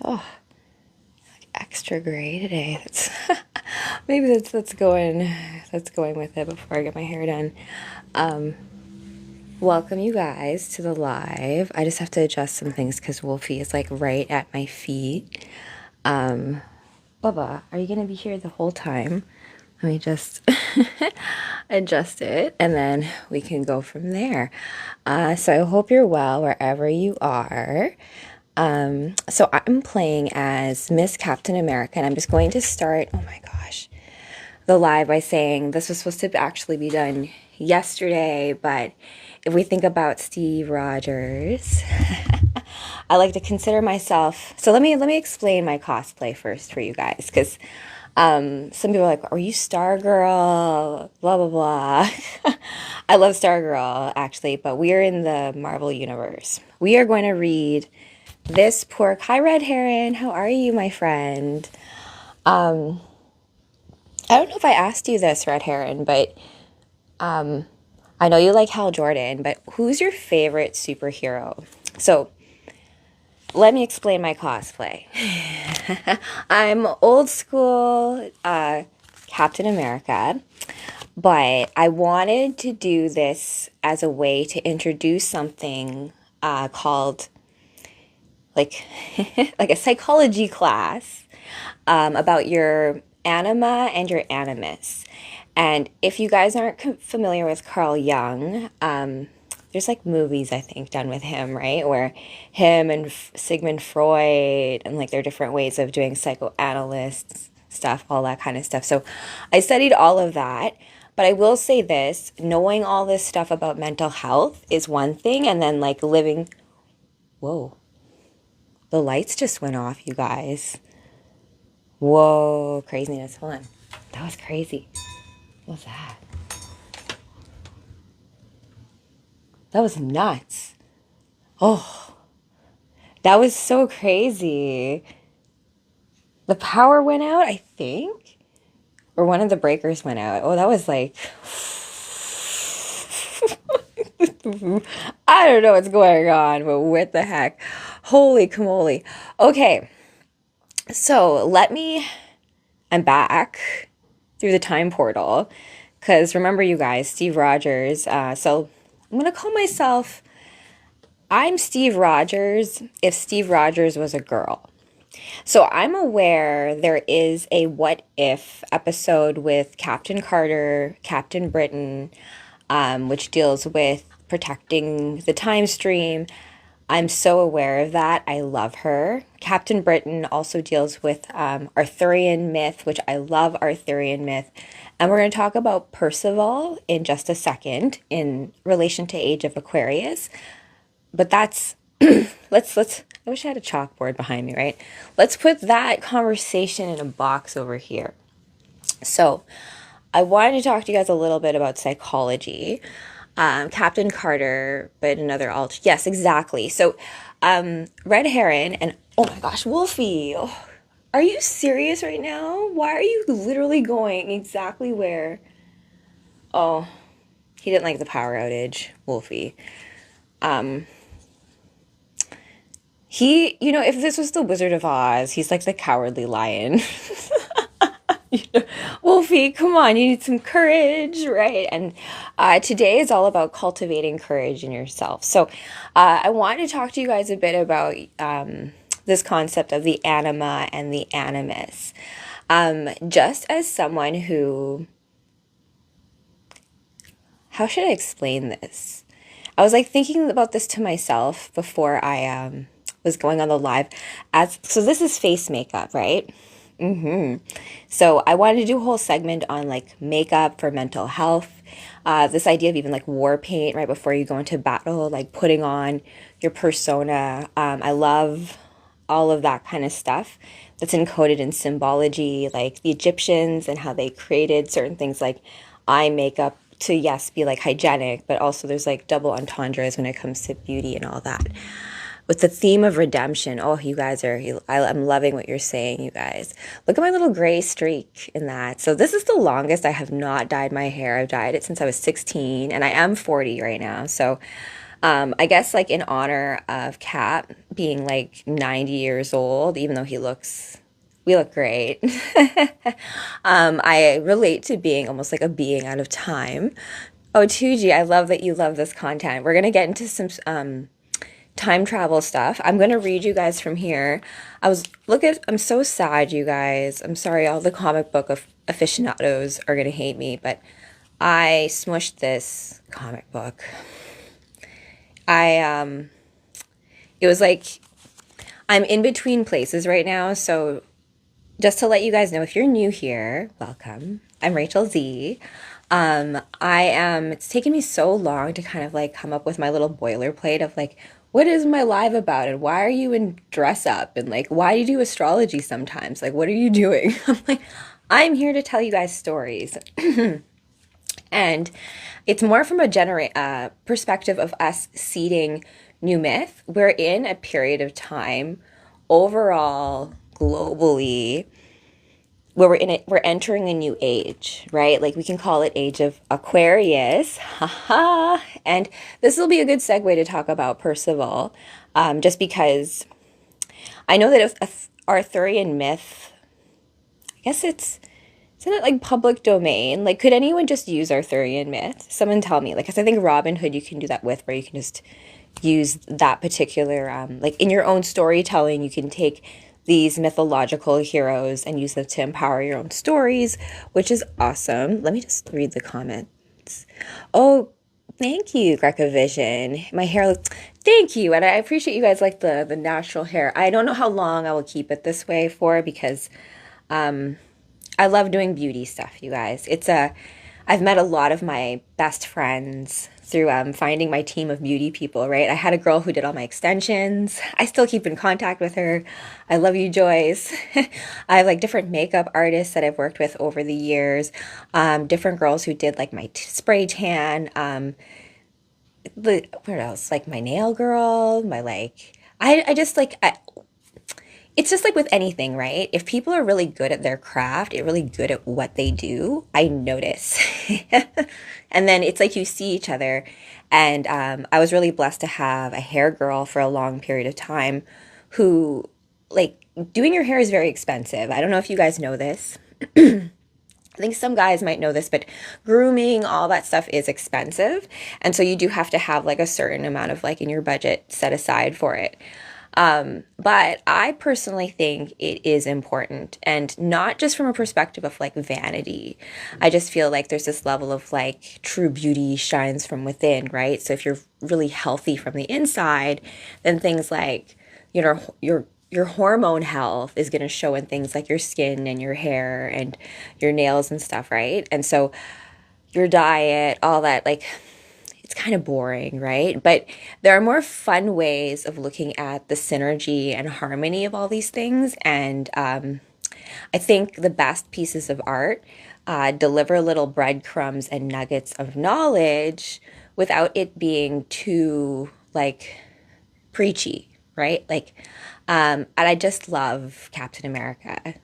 Oh, extra gray today. That's maybe that's going with it before I get my hair done. Um, Welcome you guys to the live. I just have to adjust some things because Wolfie is like right at my feet. Bubba, are you gonna be here the whole time? Let me just adjust it and then we can go from there. So I hope you're well wherever you are. So I'm playing as Miss Captain America, and I'm just going to start, oh my gosh, the live by saying this was supposed to actually be done yesterday, but if we think about Steve Rogers, I like to consider myself. So let me explain my cosplay first for you guys, because some people are like, "Are you Stargirl?" Blah blah blah. I love Stargirl actually, but we're in the Marvel universe. We are going to read this pork. Hi, Red Heron. How are you, my friend? I don't know if I asked you this, Red Heron, but I know you like Hal Jordan, but who's your favorite superhero? So let me explain my cosplay. I'm old school Captain America, but I wanted to do this as a way to introduce something called like like a psychology class about your anima and your animus. And if you guys aren't familiar with Carl Jung, there's like movies I think done with him, right? Where him and Sigmund Freud and like their different ways of doing psychoanalysts stuff, all that kind of stuff. So I studied all of that. But I will say this, knowing all this stuff about mental health is one thing, and then like living, whoa, the lights just went off, you guys. Whoa, craziness. Hold on. That was crazy. What was that? That was nuts. Oh, that was so crazy. The power went out, I think. Or one of the breakers went out. Oh, that was like... I don't know what's going on, but what the heck? Holy camole. Okay, so I'm back through the time portal. Because remember, you guys, Steve Rogers. So I'm going to call myself, I'm Steve Rogers if Steve Rogers was a girl. So I'm aware there is a what if episode with Captain Carter, Captain Britain, which deals with protecting the time stream. I'm so aware of that. I love her. Captain Britain also deals with Arthurian myth, which I love Arthurian myth. And we're going to talk about Percival in just a second in relation to Age of Aquarius. But that's let's I wish I had a chalkboard behind me, right? Let's put that conversation in a box over here. So, I wanted to talk to you guys a little bit about psychology. Captain Carter, but another alt. Yes, exactly. So, Red Heron and oh my gosh, Wolfie. Oh, are you serious right now? Why are you literally going exactly where? Oh, he didn't like the power outage, Wolfie. If this was the Wizard of Oz, he's like the cowardly lion. Wolfie, come on, you need some courage, right? And today is all about cultivating courage in yourself. So I wanted to talk to you guys a bit about this concept of the anima and the animus. Just as someone who, how should I explain this? I was like thinking about this to myself before I was going on the live. So this is face makeup, right? So I wanted to do a whole segment on like makeup for mental health. This idea of even like war paint right before you go into battle, like putting on your persona. I love all of that kind of stuff that's encoded in symbology, like the Egyptians and how they created certain things like eye makeup to, yes, be like hygienic, but also there's like double entendres when it comes to beauty and all that with the theme of redemption. Oh, I'm loving what you're saying, you guys. Look at my little gray streak in that. So this is the longest I have not dyed my hair. I've dyed it since I was 16 and I am 40 right now. So I guess like in honor of Cap being like 90 years old, even though we look great. I relate to being almost like a being out of time. Oh, 2G, I love that you love this content. We're gonna get into some time travel stuff. I'm gonna read you guys from here. I'm so sad, you guys. I'm sorry, all the comic book aficionados are gonna hate me, but I smushed this comic book. I it was like I'm in between places right now, so just to let you guys know, if you're new here, welcome. I'm Rachel Z. It's taken me so long to kind of like come up with my little boilerplate of like, what is my live about and why are you in dress up and like, why do you do astrology sometimes? Like, what are you doing? I'm like, I'm here to tell you guys stories. And it's more from a perspective of us seeding new myth. We're in a period of time overall globally where we're entering a new age, right? Like we can call it age of Aquarius. Haha. And this will be a good segue to talk about Percival, just because I know that if Arthurian myth, I guess isn't it like public domain? Like, could anyone just use Arthurian myth? Someone tell me. Like, 'cause I think Robin Hood you can do that with, where you can just use that particular, like in your own storytelling, you can take these mythological heroes and use them to empower your own stories, which is awesome. Let me just read the comments. Oh, thank you, Greco Vision. My hair looks, thank you. And I appreciate you guys like the natural hair. I don't know how long I will keep it this way for because I love doing beauty stuff, you guys. I've met a lot of my best friends through finding my team of beauty people, right? I had a girl who did all my extensions. I still keep in contact with her. I love you, Joyce. I have like different makeup artists that I've worked with over the years. Different girls who did like my spray tan. What else? Like my nail girl, my like, I just like, it's just like with anything, right? If people are really good at their craft, they're really good at what they do, I notice. And then it's like you see each other. And I was really blessed to have a hair girl for a long period of time who, like, doing your hair is very expensive. I don't know if you guys know this. I think some guys might know this, but grooming, all that stuff is expensive. And so you do have to have like a certain amount of like in your budget set aside for it. But I personally think it is important and not just from a perspective of like vanity. I just feel like there's this level of like true beauty shines from within, right? So if you're really healthy from the inside, then things like, you know, your hormone health is going to show in things like your skin and your hair and your nails and stuff, right? And so your diet, all that, like, it's kind of boring, right? But there are more fun ways of looking at the synergy and harmony of all these things. And I think the best pieces of art deliver little breadcrumbs and nuggets of knowledge without it being too like preachy, right? Like, and I just love Captain America,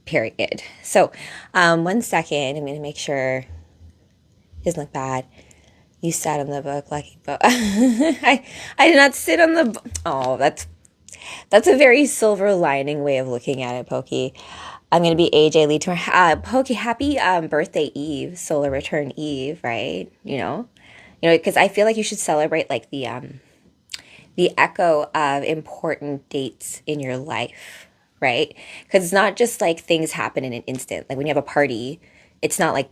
period. So, 1 second, I'm gonna make sure it doesn't look bad. You sat on the book, lucky book. I did not sit on the. Oh, that's a very silver lining way of looking at it, Pokey. I'm gonna be AJ Lee tomorrow. Pokey, happy birthday Eve, solar return Eve, right? Because I feel like you should celebrate like the echo of important dates in your life, right? Because it's not just like things happen in an instant. Like when you have a party, it's not like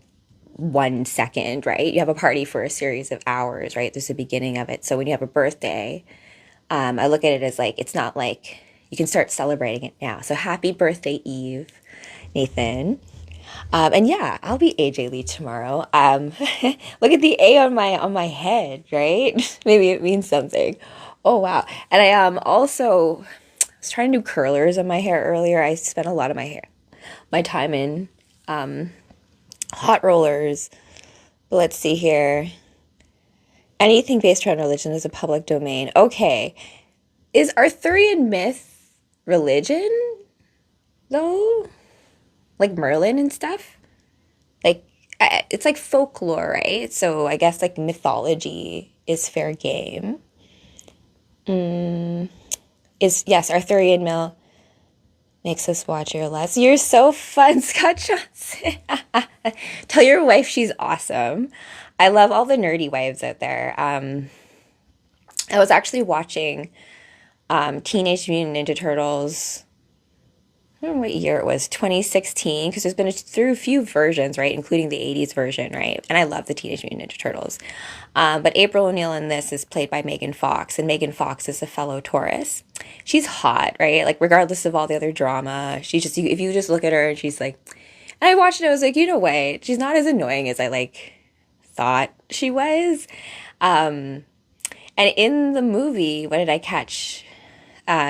1 second, right? You have a party for a series of hours, right? There's the beginning of it. So when you have a birthday, I look at it as like, it's not like you can start celebrating it now. So happy birthday, Eve, Nathan. And yeah, I'll be AJ Lee tomorrow. Look at the A on my head, right? Maybe it means something. Oh wow. And I also was trying to do curlers on my hair earlier. I spent a lot of my time in hot rollers. But let's see here. Anything based around religion is a public domain. Okay. Is Arthurian myth religion though? Like Merlin and stuff? Like it's like folklore, right? So I guess like mythology is fair game. Is, yes, Arthurian Mill makes us watch your less. You're so fun, Scott Johnson. Tell your wife she's awesome. I love all the nerdy wives out there. I was actually watching Teenage Mutant Ninja Turtles. I don't know what year it was, 2016, because there's been through a few versions, right, including the 80s version, right? And I love the Teenage Mutant Ninja Turtles. But April O'Neil in this is played by Megan Fox, and Megan Fox is a fellow Taurus. She's hot, right? Like, regardless of all the other drama, she's just, if you just look at her and she's like, and I watched it, I was like, you know what? She's not as annoying as I, like, thought she was. And in the movie, what did I catch?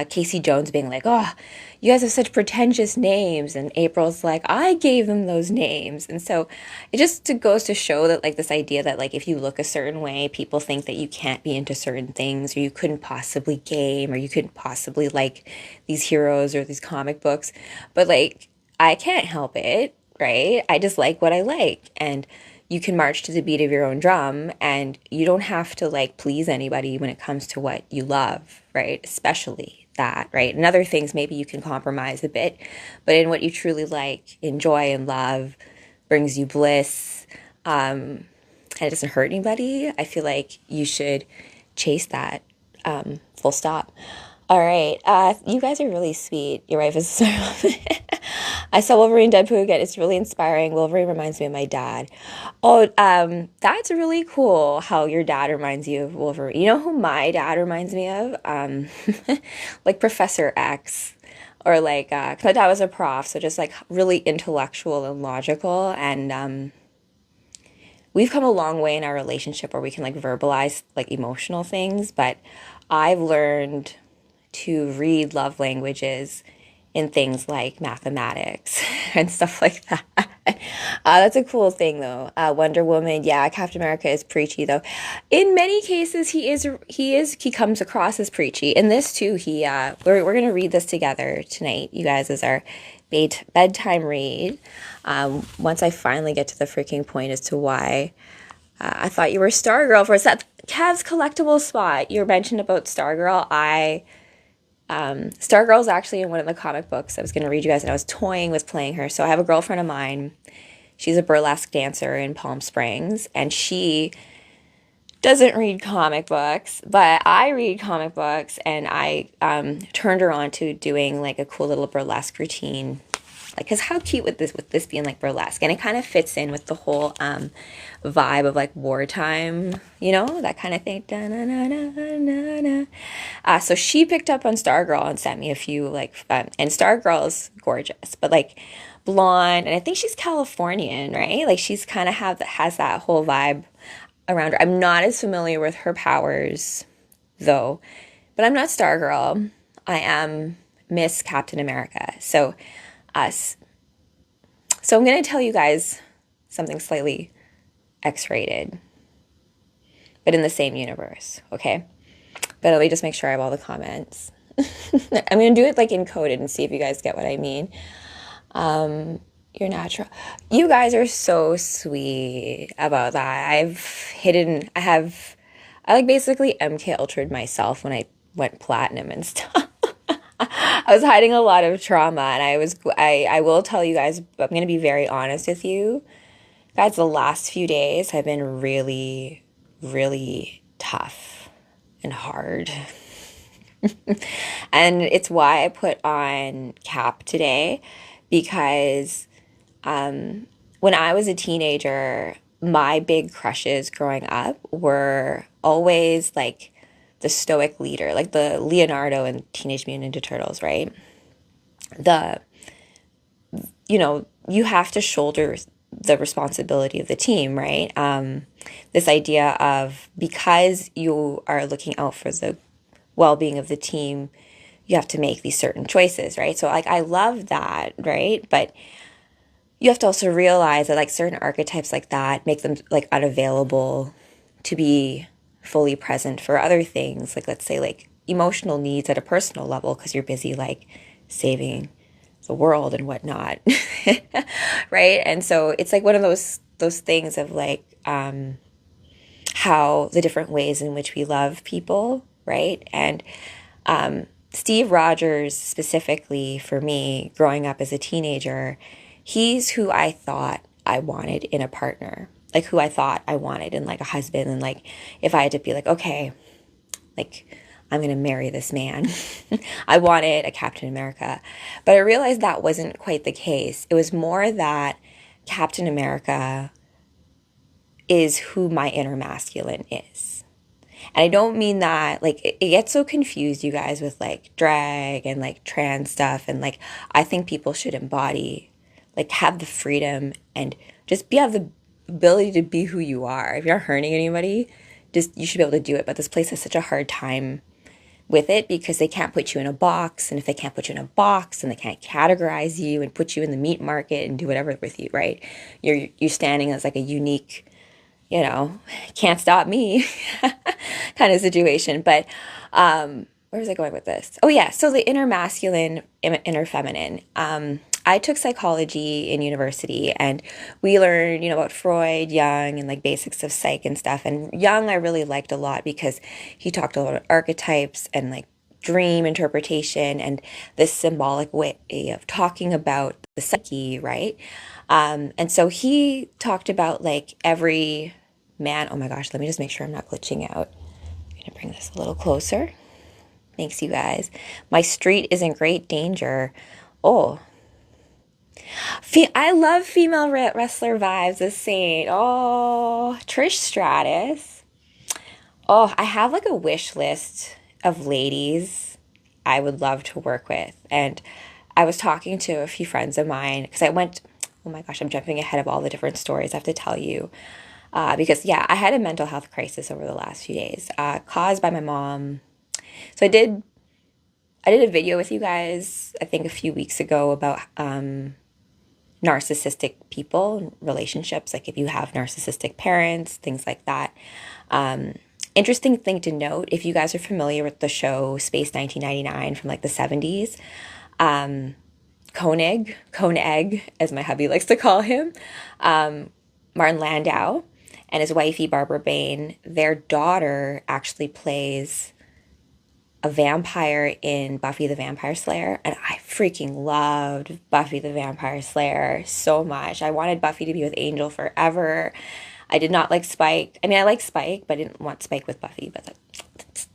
Casey Jones being like, oh, you guys have such pretentious names. And April's like, I gave them those names. And so it just goes to show that, like, this idea that, like, if you look a certain way, people think that you can't be into certain things, or you couldn't possibly game, or you couldn't possibly like these heroes or these comic books. But, like, I can't help it, right? I just like what I like. And you can march to the beat of your own drum, and you don't have to, like, please anybody when it comes to what you love, right? Especially that, right? And other things maybe you can compromise a bit, but in what you truly like, enjoy, and love brings you bliss, and it doesn't hurt anybody, I feel like you should chase that, full stop. All right, you guys are really sweet. Your wife is so I saw Wolverine Deadpool again. It's really inspiring. Wolverine reminds me of my dad. Oh, that's really cool how your dad reminds you of Wolverine. You know who my dad reminds me of? Like Professor X. Or like, 'cause my dad was a prof, so just like really intellectual and logical. And we've come a long way in our relationship where we can like verbalize like emotional things. But I've learned to read love languages in things like mathematics and stuff like that. That's a cool thing, though. Wonder Woman, yeah, Captain America is preachy, though. In many cases, he comes across as preachy. In this too, we're gonna read this together tonight, you guys, as our bedtime read. Once I finally get to the freaking point as to why I thought you were Stargirl for a sec. Kev's collectible spot. You mentioned about Stargirl. Stargirl's actually in one of the comic books I was going to read you guys, and I was toying with playing her. So I have a girlfriend of mine. She's a burlesque dancer in Palm Springs, and she doesn't read comic books, but I read comic books, and I turned her on to doing like a cool little burlesque routine. Like, cause how cute with this being like burlesque, and it kind of fits in with the whole vibe of like wartime, you know, that kind of thing. So she picked up on Stargirl and sent me a few like, and Stargirl's gorgeous, but like blonde, and I think she's Californian, right? Like she's kind of has that whole vibe around her. I'm not as familiar with her powers though, but I'm not Stargirl. I am Miss Captain America. So us. So I'm going to tell you guys something slightly X-rated, but in the same universe, okay? But let me just make sure I have all the comments. I'm going to do it like encoded and see if you guys get what I mean. You're natural. You guys are so sweet about that. I like basically MK Ultra'd myself when I went platinum and stuff. I was hiding a lot of trauma, and I will tell you guys, I'm going to be very honest with you. Guys, the last few days have been really, really tough and hard. And it's why I put on Cap today, because when I was a teenager, my big crushes growing up were always like the stoic leader, like the Leonardo in Teenage Mutant Ninja Turtles, right? You have to shoulder the responsibility of the team, right? This idea of, because you are looking out for the well-being of the team, you have to make these certain choices, right? So like I love that, right? But you have to also realize that like certain archetypes like that make them like unavailable to be fully present for other things, like let's say like emotional needs at a personal level, because you're busy like saving the world and whatnot. Right? And so it's like one of those things of like how the different ways in which we love people right? And Steve Rogers, specifically for me, growing up as a teenager, he's who I thought I wanted in a partner, like who I thought I wanted in like a husband. And like, if I had to be like, okay, like, I'm going to marry this man. I wanted a Captain America. But I realized that wasn't quite the case. It was more that Captain America is who my inner masculine is. And I don't mean that, like, it gets so confused, you guys, with like drag and like trans stuff. And like, I think people should embody, like, have the freedom and just have the ability to be who you are. If you're not hurting anybody, just, you should be able to do it. But this place has such a hard time with it because they can't put you in a box. And if they can't put you in a box, then they can't categorize you and put you in the meat market and do whatever with you, right? You're standing as like a unique, you know, can't stop me kind of situation. But where was I going with this? Oh yeah, so the inner masculine, inner feminine. I took psychology in university, and we learned, you know, about Freud, Jung, and like basics of psych and stuff. And Jung I really liked a lot because he talked a lot about archetypes and like dream interpretation and this symbolic way of talking about the psyche, right? And so he talked about like every man. Oh my gosh, let me just make sure I'm not glitching out. I'm gonna bring this a little closer. Thanks, you guys. My street is in great danger. Oh, I love female wrestler vibes. The Saint. Oh, Trish Stratus. Oh, I have like a wish list of ladies I would love to work with. And I was talking to a few friends of mine because I went, oh my gosh, I'm jumping ahead of all the different stories I have to tell you. Because yeah, I had a mental health crisis over the last few days, caused by my mom. So I did a video with you guys, I think a few weeks ago about narcissistic people, relationships, like if you have narcissistic parents, things like that. Interesting thing to note, if you guys are familiar with the show Space 1999 from like the 70s, Koenig, as my hubby likes to call him, Martin Landau, and his wifey Barbara Bain, their daughter actually plays a vampire in Buffy the Vampire Slayer, and I freaking loved Buffy the Vampire Slayer so much. I wanted Buffy to be with Angel forever. I did not like Spike. I mean, I like Spike, but I didn't want Spike with Buffy, but that's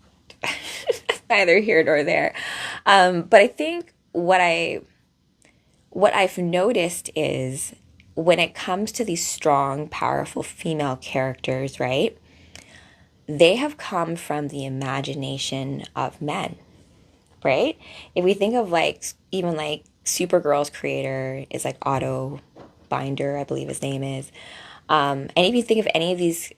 neither here nor there. But I think what I've noticed is when it comes to these strong, powerful female characters, right? They have come from the imagination of men, right? If we think of like, even like Supergirl's creator is like Otto Binder, I believe his name is. And if you think of any of these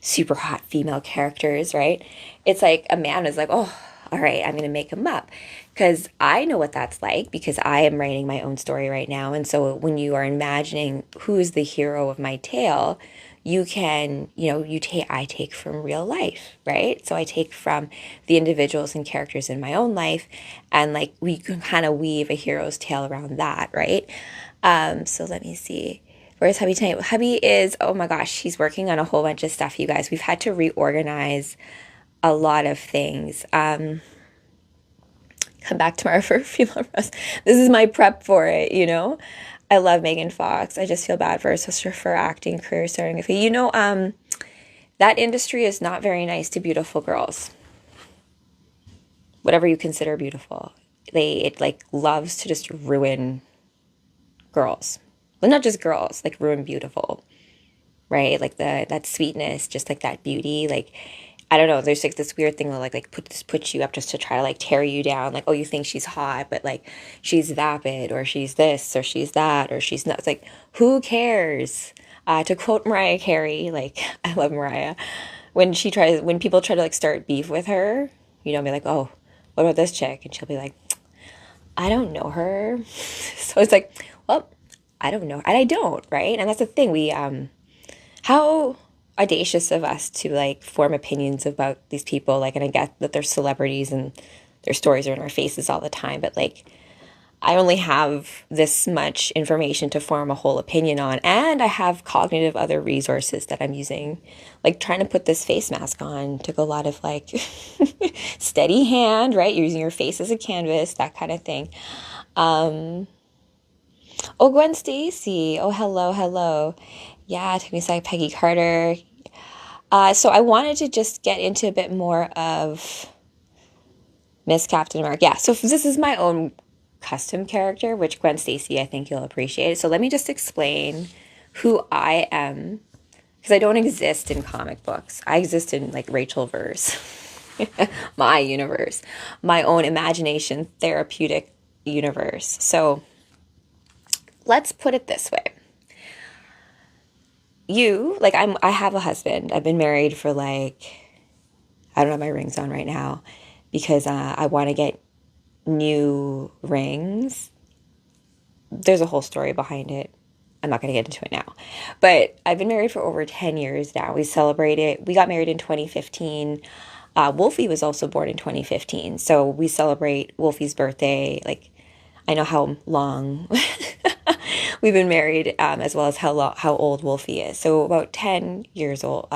super hot female characters, right? It's like a man is like, oh, all right, I'm going to make him up. Because I know what that's like because I am writing my own story right now. And so when you are imagining who is the hero of my tale, you can, I take from real life, right? So I take from the individuals and characters in my own life, and like we can kind of weave a hero's tale around that, right? So let me see. Where's hubby tonight? Hubby is, oh my gosh, he's working on a whole bunch of stuff, you guys. We've had to reorganize a lot of things. Come back tomorrow for a female rest. This is my prep for it, you know? I love Megan Fox. I just feel bad for her sister for acting career starting. That industry is not very nice to beautiful girls. Whatever you consider beautiful. It like loves to just ruin girls. Well, not just girls, like ruin beautiful, right? Like that sweetness, just like that beauty. Like, I don't know, there's like this weird thing that like puts you up just to try to like tear you down. Like, oh, you think she's hot, but like she's vapid, or she's this, or she's that, or she's not. It's like, who cares? To quote Mariah Carey, like, I love Mariah. When people try to like start beef with her, be like, oh, what about this chick? And she'll be like, I don't know her. So it's like, well, I don't know. And I don't, right? And that's the thing. How audacious of us to like form opinions about these people. Like, and I get that they're celebrities and their stories are in our faces all the time. But like, I only have this much information to form a whole opinion on, and I have cognitive other resources that I'm using. Like trying to put this face mask on took a lot of like steady hand, right? You're using your face as a canvas, that kind of thing. Oh, Gwen Stacy. Oh, hello, hello. Yeah, it took me a second. Peggy Carter. So I wanted to just get into a bit more of Miss Captain America. Yeah, so this is my own custom character, which Gwen Stacy, I think you'll appreciate. So let me just explain who I am, because I don't exist in comic books. I exist in like Rachel verse, my universe, my own imagination therapeutic universe. So let's put it this way. I have a husband. I've been married for like, I don't have my rings on right now because I want to get new rings. There's a whole story behind it. I'm not going to get into it now. But I've been married for over 10 years now. We got married in 2015. Wolfie was also born in 2015. So we celebrate Wolfie's birthday. Like, I know how long we've been married, as well as how old Wolfie is. So about 10 years old.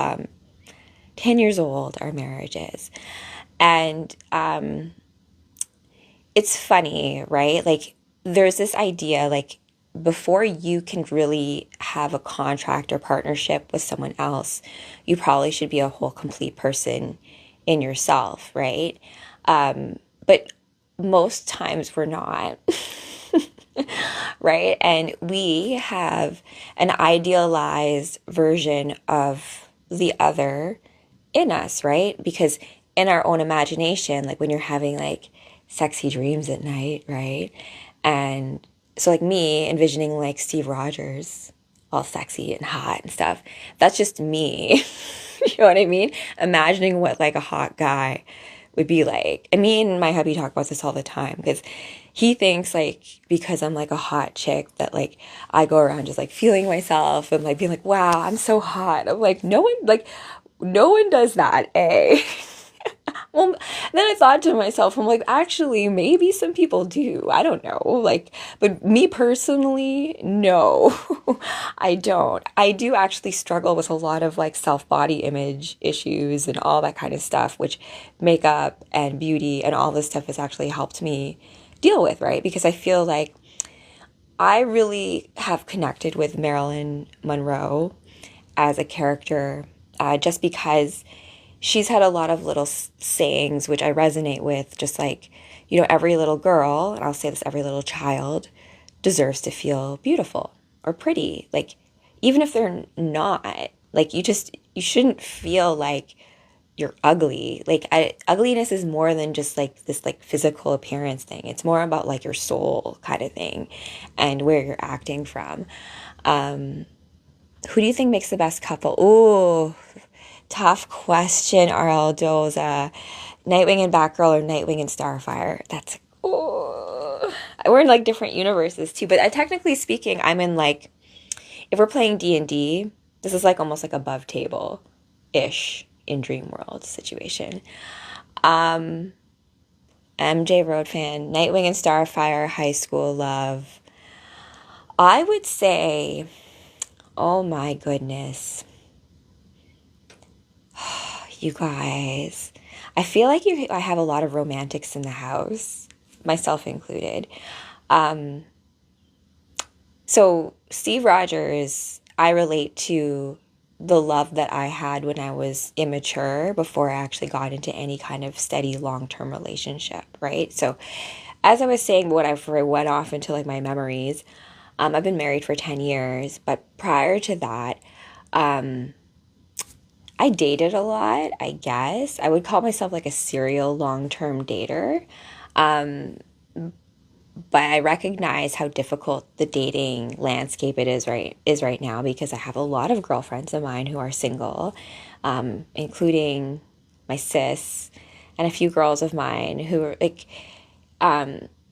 10 years old, our marriage is. And it's funny, right? Like, there's this idea, like, before you can really have a contract or partnership with someone else, you probably should be a whole complete person in yourself, right? But most times we're not, right? And we have an idealized version of the other in us, right? Because in our own imagination, like when you're having like sexy dreams at night, right? And so like me envisioning like Steve Rogers all sexy and hot and stuff, that's just me. You know what I mean? Imagining what like a hot guy would be like. And me and my hubby talk about this all the time because he thinks like because I'm like a hot chick that like I go around just like feeling myself and like being like, wow, I'm so hot. I'm like, no one does that, eh? Well, then I thought to myself, I'm like, actually, maybe some people do. I don't know. Like, but me personally, no, I don't. I do actually struggle with a lot of like self-body image issues and all that kind of stuff, which makeup and beauty and all this stuff has actually helped me deal with, right? Because I feel like I really have connected with Marilyn Monroe as a character, just because she's had a lot of little sayings which I resonate with, just like, you know, every little girl, and I'll say this, every little child deserves to feel beautiful or pretty. Like, even if they're not, like, you shouldn't feel like you're ugly. Like, ugliness is more than just like this like physical appearance thing. It's more about like your soul kind of thing and where you're acting from. Who do you think makes the best couple? Ooh, tough question, RL Doza. Nightwing and Batgirl or Nightwing and Starfire? That's, oh. We're in like different universes too, but technically speaking, I'm in like, if we're playing D&D, this is like almost like above table-ish in Dream World situation. MJ Road fan, Nightwing and Starfire, high school love. I would say, oh my goodness. You guys, I feel like I have a lot of romantics in the house, myself included. So Steve Rogers, I relate to the love that I had when I was immature before I actually got into any kind of steady long-term relationship, right? So as I was saying, when I went off into like my memories, I've been married for 10 years, but prior to that, I dated a lot, I guess. I would call myself like a serial long-term dater. But I recognize how difficult the dating landscape is right now because I have a lot of girlfriends of mine who are single, including my sis and a few girls of mine who are like,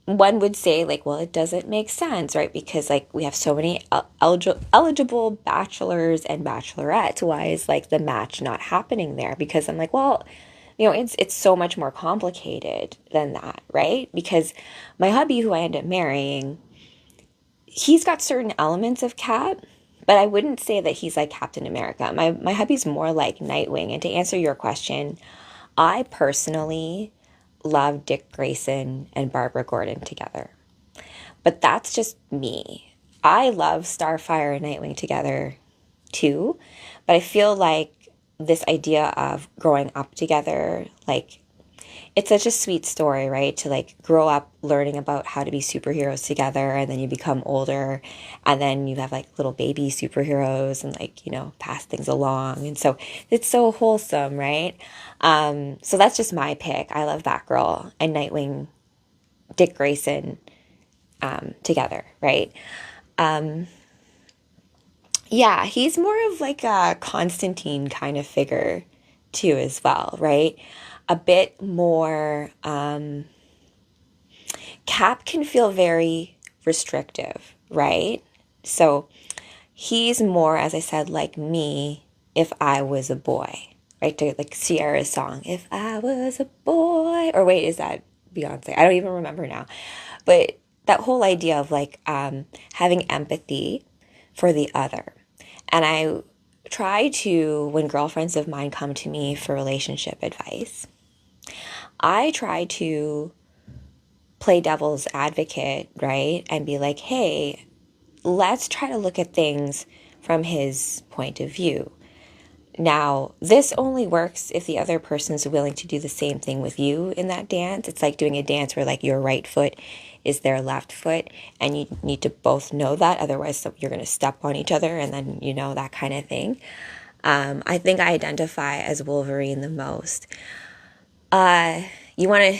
one would say like, well, it doesn't make sense, right? Because like we have so many eligible bachelors and bachelorettes. Why is like the match not happening there? Because I'm like, well, it's so much more complicated than that, right? Because my hubby, who I end up marrying, he's got certain elements of Cap, but I wouldn't say that he's like Captain America. My hubby's more like Nightwing. And to answer your question, I personally love Dick Grayson and Barbara Gordon together. But that's just me. I love Starfire and Nightwing together too, but I feel like this idea of growing up together, like it's such a sweet story, right? To like grow up learning about how to be superheroes together, and then you become older, and then you have like little baby superheroes and like, pass things along. And so it's so wholesome, right? So that's just my pick. I love Batgirl and Nightwing, Dick Grayson together, right? Yeah, he's more of like a Constantine kind of figure too, as well, right? A bit more, Cap can feel very restrictive, right? So he's more, as I said, like me if I was a boy, right? To like Sierra's song, If I Was a Boy, or wait, is that Beyonce? I don't even remember now. But that whole idea of like having empathy for the other. And I try to, when girlfriends of mine come to me for relationship advice, I try to play devil's advocate, right? And be like, hey, let's try to look at things from his point of view. Now, this only works if the other person's willing to do the same thing with you in that dance. It's like doing a dance where like your right foot is their left foot, and you need to both know that. Otherwise, you're going to step on each other, and then, that kind of thing. I think I identify as Wolverine the most. You want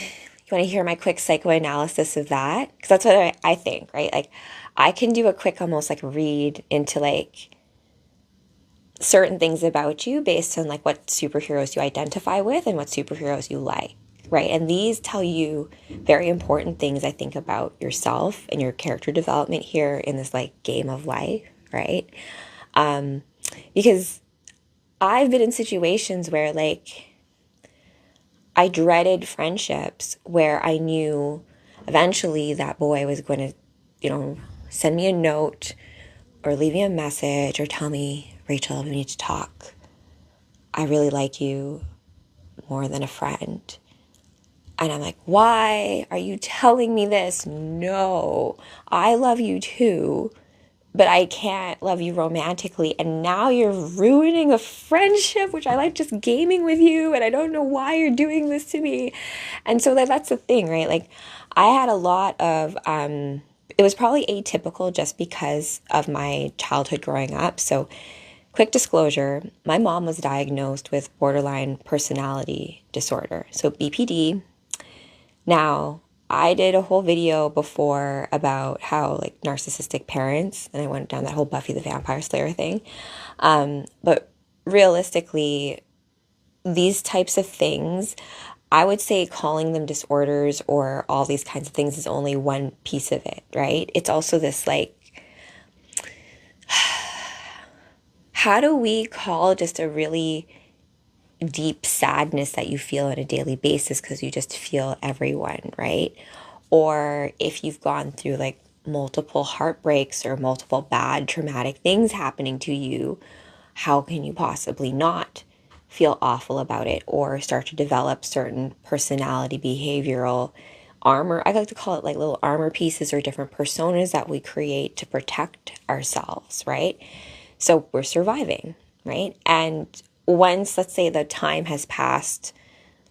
to hear my quick psychoanalysis of that? Because that's what I think, right? Like, I can do a quick almost like read into like certain things about you based on like what superheroes you identify with and what superheroes you like, right? And these tell you very important things, I think, about yourself and your character development here in this like game of life, right? Because I've been in situations where like I dreaded friendships where I knew eventually that boy was going to, send me a note or leave me a message or tell me, Rachel, we need to talk. I really like you more than a friend. And I'm like, why are you telling me this? No, I love you too, but I can't love you romantically. And now you're ruining a friendship, which I like just gaming with you. And I don't know why you're doing this to me. And so that's the thing, right? Like I had a lot of, it was probably atypical just because of my childhood growing up. So quick disclosure, my mom was diagnosed with borderline personality disorder, so BPD. Now, I did a whole video before about how like narcissistic parents, and I went down that whole Buffy the Vampire Slayer thing. But realistically, these types of things, I would say calling them disorders or all these kinds of things is only one piece of it, right? It's also this like, how do we call just a really deep sadness that you feel on a daily basis because you just feel everyone, right? Or if you've gone through like multiple heartbreaks or multiple bad traumatic things happening to you, how can you possibly not feel awful about it or start to develop certain personality behavioral armor? I like to call it like little armor pieces or different personas that we create to protect ourselves, right? So we're surviving, right? And once, let's say, the time has passed,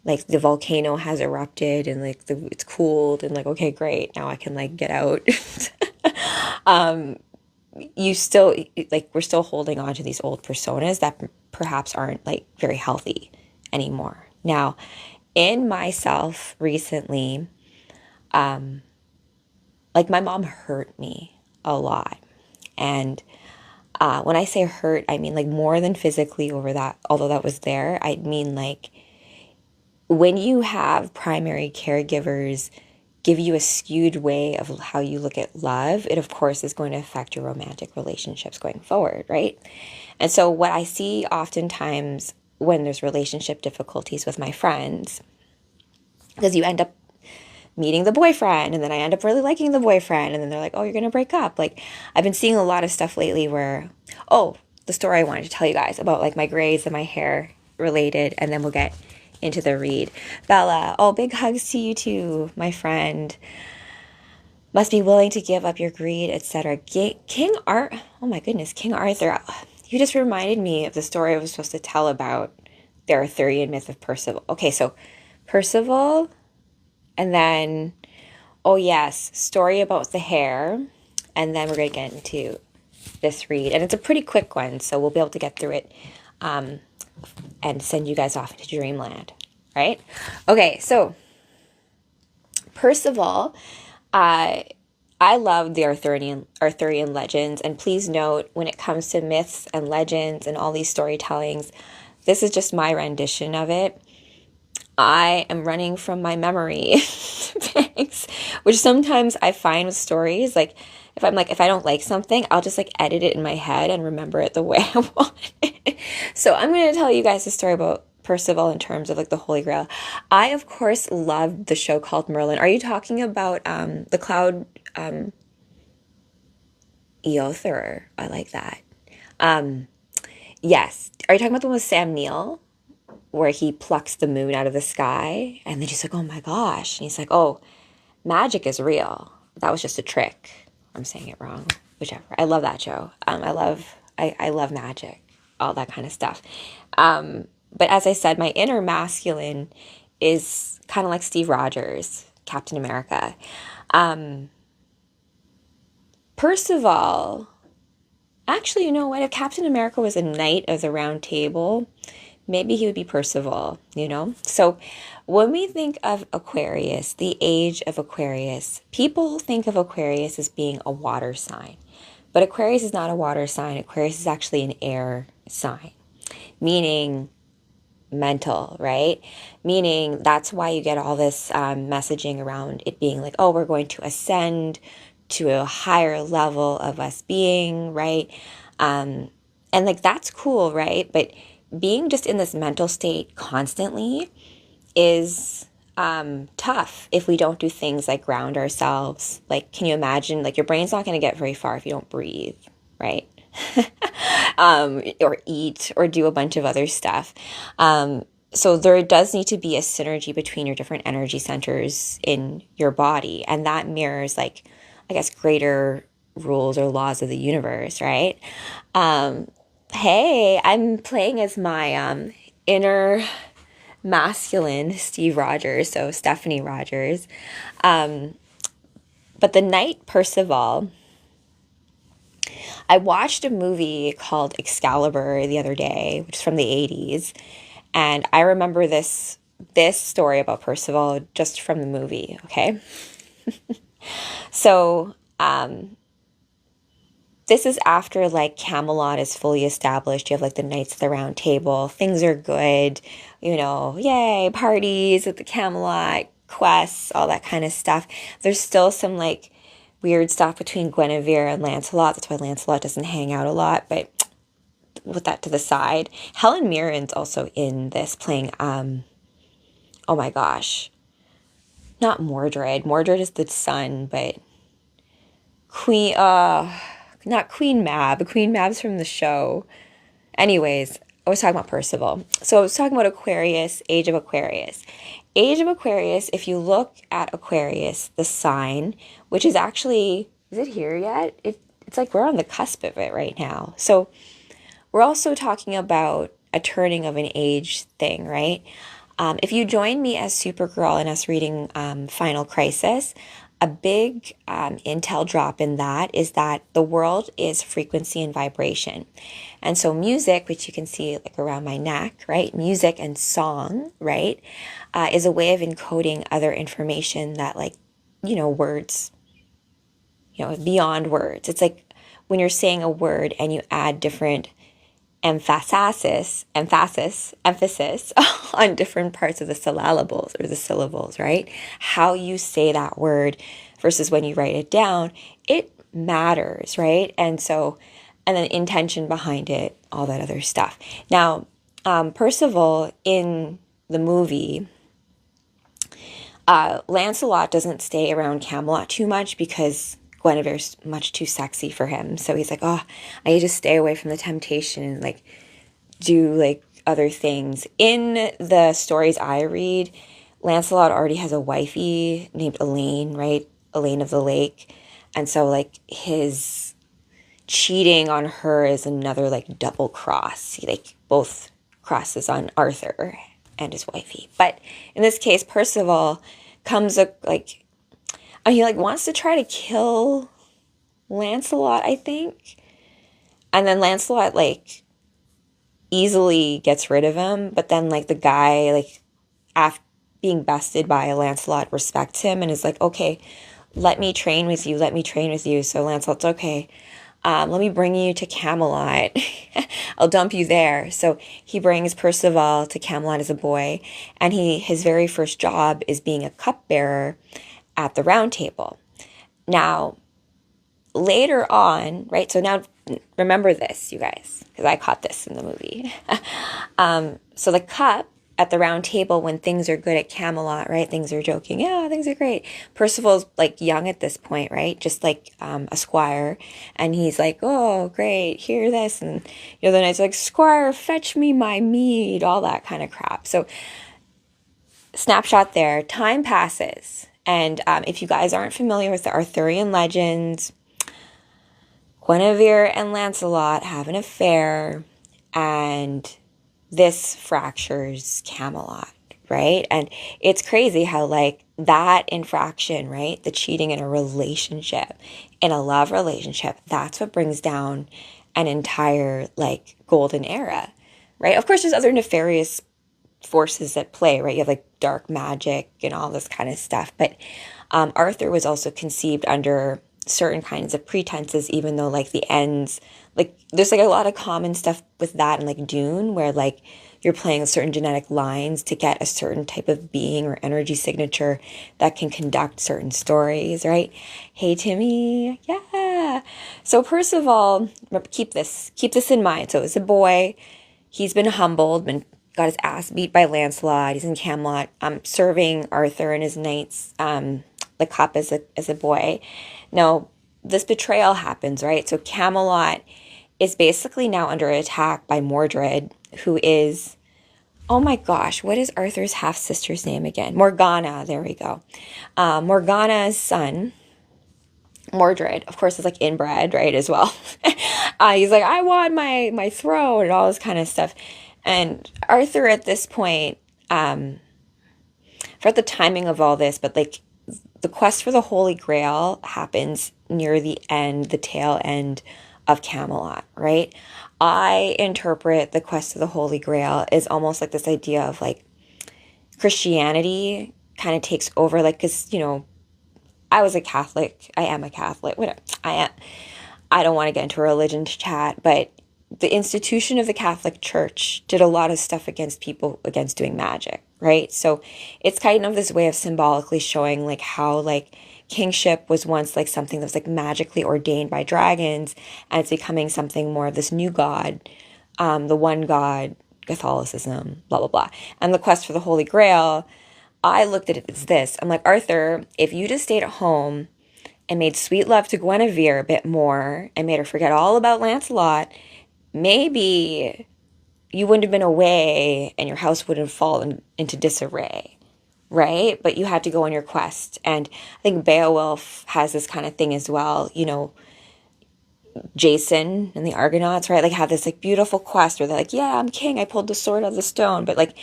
like the volcano has erupted and like it's cooled and like, okay, great, now I can like get out. You still, like, we're still holding on to these old personas that perhaps aren't like very healthy anymore. Now, in myself recently, like my mom hurt me a lot. And when I say hurt, I mean like more than physically over that, although that was there. I mean like when you have primary caregivers give you a skewed way of how you look at love, it of course is going to affect your romantic relationships going forward, right? And so what I see oftentimes when there's relationship difficulties with my friends, because you end up meeting the boyfriend and then I end up really liking the boyfriend and then they're like, oh, you're going to break up. Like I've been seeing a lot of stuff lately where, oh, the story I wanted to tell you guys about like my grays and my hair related, and then we'll get into the read. Bella, oh, big hugs to you too, my friend. Must be willing to give up your greed, etc. King Art, oh my goodness, King Arthur. You just reminded me of the story I was supposed to tell about the Arthurian myth of Percival. Okay, so Percival, and then, oh yes, story about the hair, and then we're going to get into this read. And it's a pretty quick one, so we'll be able to get through it and send you guys off into dreamland, right? Okay, so Percival, I love the Arthurian legends, and please note, when it comes to myths and legends and all these storytellings, this is just my rendition of it. I am running from my memory banks, which sometimes I find with stories. Like if I don't like something, I'll just like edit it in my head and remember it the way I want it. So I'm going to tell you guys the story about Percival in terms of like the Holy Grail. I, of course, loved the show called Merlin. Are you talking about the Cloud Eother? I like that. Yes. Are you talking about the one with Sam Neill, where he plucks the moon out of the sky? And then she's like, oh my gosh. And he's like, oh, magic is real. That was just a trick. I'm saying it wrong. Whichever. I love that show. I love magic, all that kind of stuff. But as I said, my inner masculine is kind of like Steve Rogers, Captain America. Percival, actually, you know what? If Captain America was a knight of the round table, maybe he would be Percival, you know? So when we think of Aquarius, the age of Aquarius, people think of Aquarius as being a water sign. But Aquarius is not a water sign. Aquarius is actually an air sign, meaning mental, right? Meaning that's why you get all this messaging around it being like, oh, we're going to ascend to a higher level of us being, right? And like that's cool, right? But being just in this mental state constantly is tough if we don't do things like ground ourselves. Like, can you imagine, like your brain's not going to get very far if you don't breathe, right? Or eat or do a bunch of other stuff. So there does need to be a synergy between your different energy centers in your body. And that mirrors like, I guess, greater rules or laws of the universe, right? Hey, I'm playing as my inner masculine Steve Rogers, so Stephanie Rogers. But the knight Percival, I watched a movie called Excalibur the other day, which is from the 80s, and I remember this story about Percival just from the movie, okay? So, this is after like Camelot is fully established. You have like the Knights of the Round Table. Things are good, you know, yay, parties at the Camelot, quests, all that kind of stuff. There's still some like weird stuff between Guinevere and Lancelot. That's why Lancelot doesn't hang out a lot, but with that to the side. Helen Mirren's also in this playing, oh my gosh, not Mordred. Mordred is the son, but not Queen Mab. Queen Mab's from the show. Anyways, I was talking about Percival. So I was talking about Aquarius, age of Aquarius. Age of Aquarius, if you look at Aquarius, the sign, which is actually, is it here yet? It's like we're on the cusp of it right now. So we're also talking about a turning of an age thing, right? If you join me as Supergirl and us reading Final Crisis, a big intel drop in that is that the world is frequency and vibration. And so music, which you can see like around my neck, right? Music and song, right? Is a way of encoding other information that like, you know, words, you know, beyond words. It's like when you're saying a word and you add different emphasis on different parts of the syllables or the syllables, right? How you say that word versus when you write it down, it matters, right? And so, and then intention behind it, all that other stuff. Now, Percival in the movie, Lancelot doesn't stay around Camelot too much because Guinevere's much too sexy for him. So he's like, oh, I need to stay away from the temptation and like do like other things. In the stories I read, Lancelot already has a wifey named Elaine, right? Elaine of the Lake. And so like his cheating on her is another like double cross. He like both crosses on Arthur and his wifey. But in this case, Percival comes like he like wants to try to kill Lancelot, I think. And then Lancelot like easily gets rid of him, but then like the guy like after being bested by Lancelot respects him and is like, okay, let me train with you, let me train with you. So Lancelot's okay. Let me bring you to Camelot. I'll dump you there. So he brings Percival to Camelot as a boy, and his very first job is being a cupbearer at the Round Table. Now, later on, right? So now remember this, you guys, because I caught this in the movie. So the cup at the Round Table, when things are good at Camelot, right? Things are joking. Yeah, things are great. Percival's like young at this point, right? Just like a squire. And he's like, oh, great, hear this. And the other night's like, squire, fetch me my mead, all that kind of crap. So snapshot there, time passes. And if you guys aren't familiar with the Arthurian legends, Guinevere and Lancelot have an affair, and this fractures Camelot, right? And it's crazy how like that infraction, right? The cheating in a relationship, in a love relationship, that's what brings down an entire like golden era, right? Of course, there's other nefarious forces at play, right? You have like dark magic and all this kind of stuff. But Arthur was also conceived under certain kinds of pretenses, even though like the ends, like there's like a lot of common stuff with that in like Dune, where like you're playing certain genetic lines to get a certain type of being or energy signature that can conduct certain stories, right? Hey, Timmy. Yeah. So Percival, keep this in mind. So it's a boy. He's been humbled, got his ass beat by Lancelot. He's in Camelot, serving Arthur and his knights the cup as a boy. Now, this betrayal happens, right? So Camelot is basically now under attack by Mordred, who is, oh my gosh, what is Arthur's half-sister's name again? Morgana, there we go. Morgana's son, Mordred, of course, is like inbred, right, as well. He's like, I want my throne and all this kind of stuff. And Arthur at this point, I forgot the timing of all this, but like the quest for the Holy Grail happens near the end, the tail end of Camelot, right? I interpret the quest of the Holy Grail as almost like this idea of like Christianity kind of takes over, like, because, I was a Catholic. I am a Catholic. Whatever. I don't want to get into a religion chat, but the institution of the Catholic Church did a lot of stuff against doing magic, right? So it's kind of this way of symbolically showing like how like kingship was once like something that was like magically ordained by dragons, and it's becoming something more of this new God, the one God, Catholicism, blah, blah, blah. And the quest for the Holy Grail, I looked at it as this. I'm like, Arthur, if you just stayed at home and made sweet love to Guinevere a bit more and made her forget all about Lancelot, maybe you wouldn't have been away and your house wouldn't have fallen into disarray, right? But you had to go on your quest. And I think Beowulf has this kind of thing as well. Jason and the Argonauts, right? Like have this like beautiful quest where they're like, yeah, I'm king. I pulled the sword out of the stone. But like,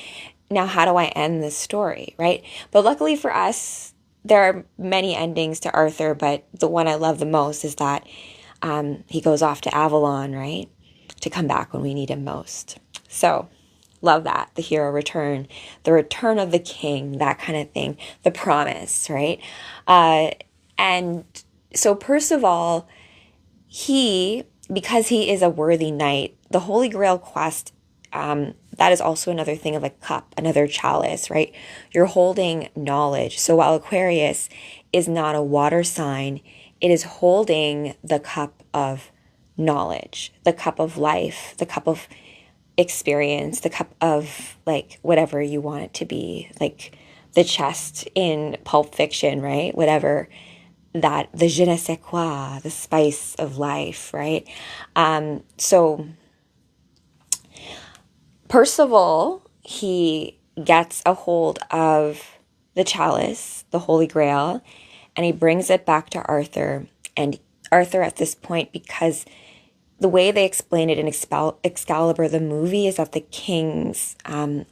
now how do I end this story, right? But luckily for us, there are many endings to Arthur, but the one I love the most is that he goes off to Avalon, right? To come back when we need him most. So love that. The hero return, the return of the king, that kind of thing, the promise, right? And so Percival, because he is a worthy knight, the Holy Grail quest, that is also another thing of a cup, another chalice, right? You're holding knowledge. So while Aquarius is not a water sign, it is holding the cup of knowledge, the cup of life, the cup of experience, the cup of like whatever you want it to be, like the chest in Pulp Fiction, right? Whatever that, the je ne sais quoi, the spice of life, right? So Percival, he gets a hold of the chalice, the Holy Grail, and he brings it back to Arthur. And Arthur, at this point, because the way they explain it in Excalibur, the movie, is that the king's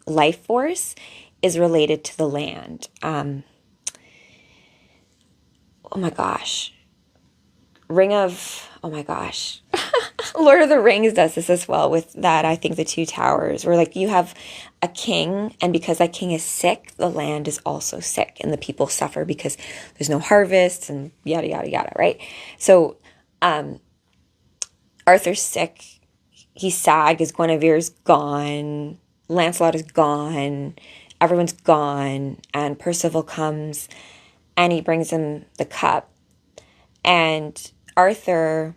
life force is related to the land. Oh my gosh. Oh my gosh. Lord of the Rings does this as well with that, I think, the Two Towers, where like you have a king, and because that king is sick, the land is also sick, and the people suffer because there's no harvests and yada, yada, yada, right? So Arthur's sick. He's sad because Guinevere's gone. Lancelot is gone. Everyone's gone. And Percival comes and he brings him the cup. And Arthur,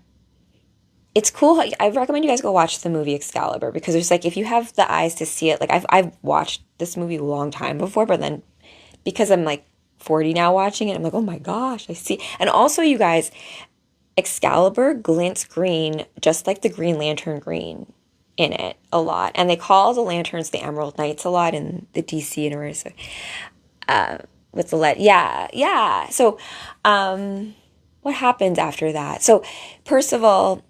it's cool. I recommend you guys go watch the movie Excalibur, because there's like, if you have the eyes to see it, like I've watched this movie a long time before, but then because I'm like 40 now watching it, I'm like, oh my gosh, I see. And also, you guys, Excalibur glints green, just like the Green Lantern green in it a lot. And they call the lanterns the Emerald Knights a lot in the DC universe. With the yeah. So, what happens after that? So Percival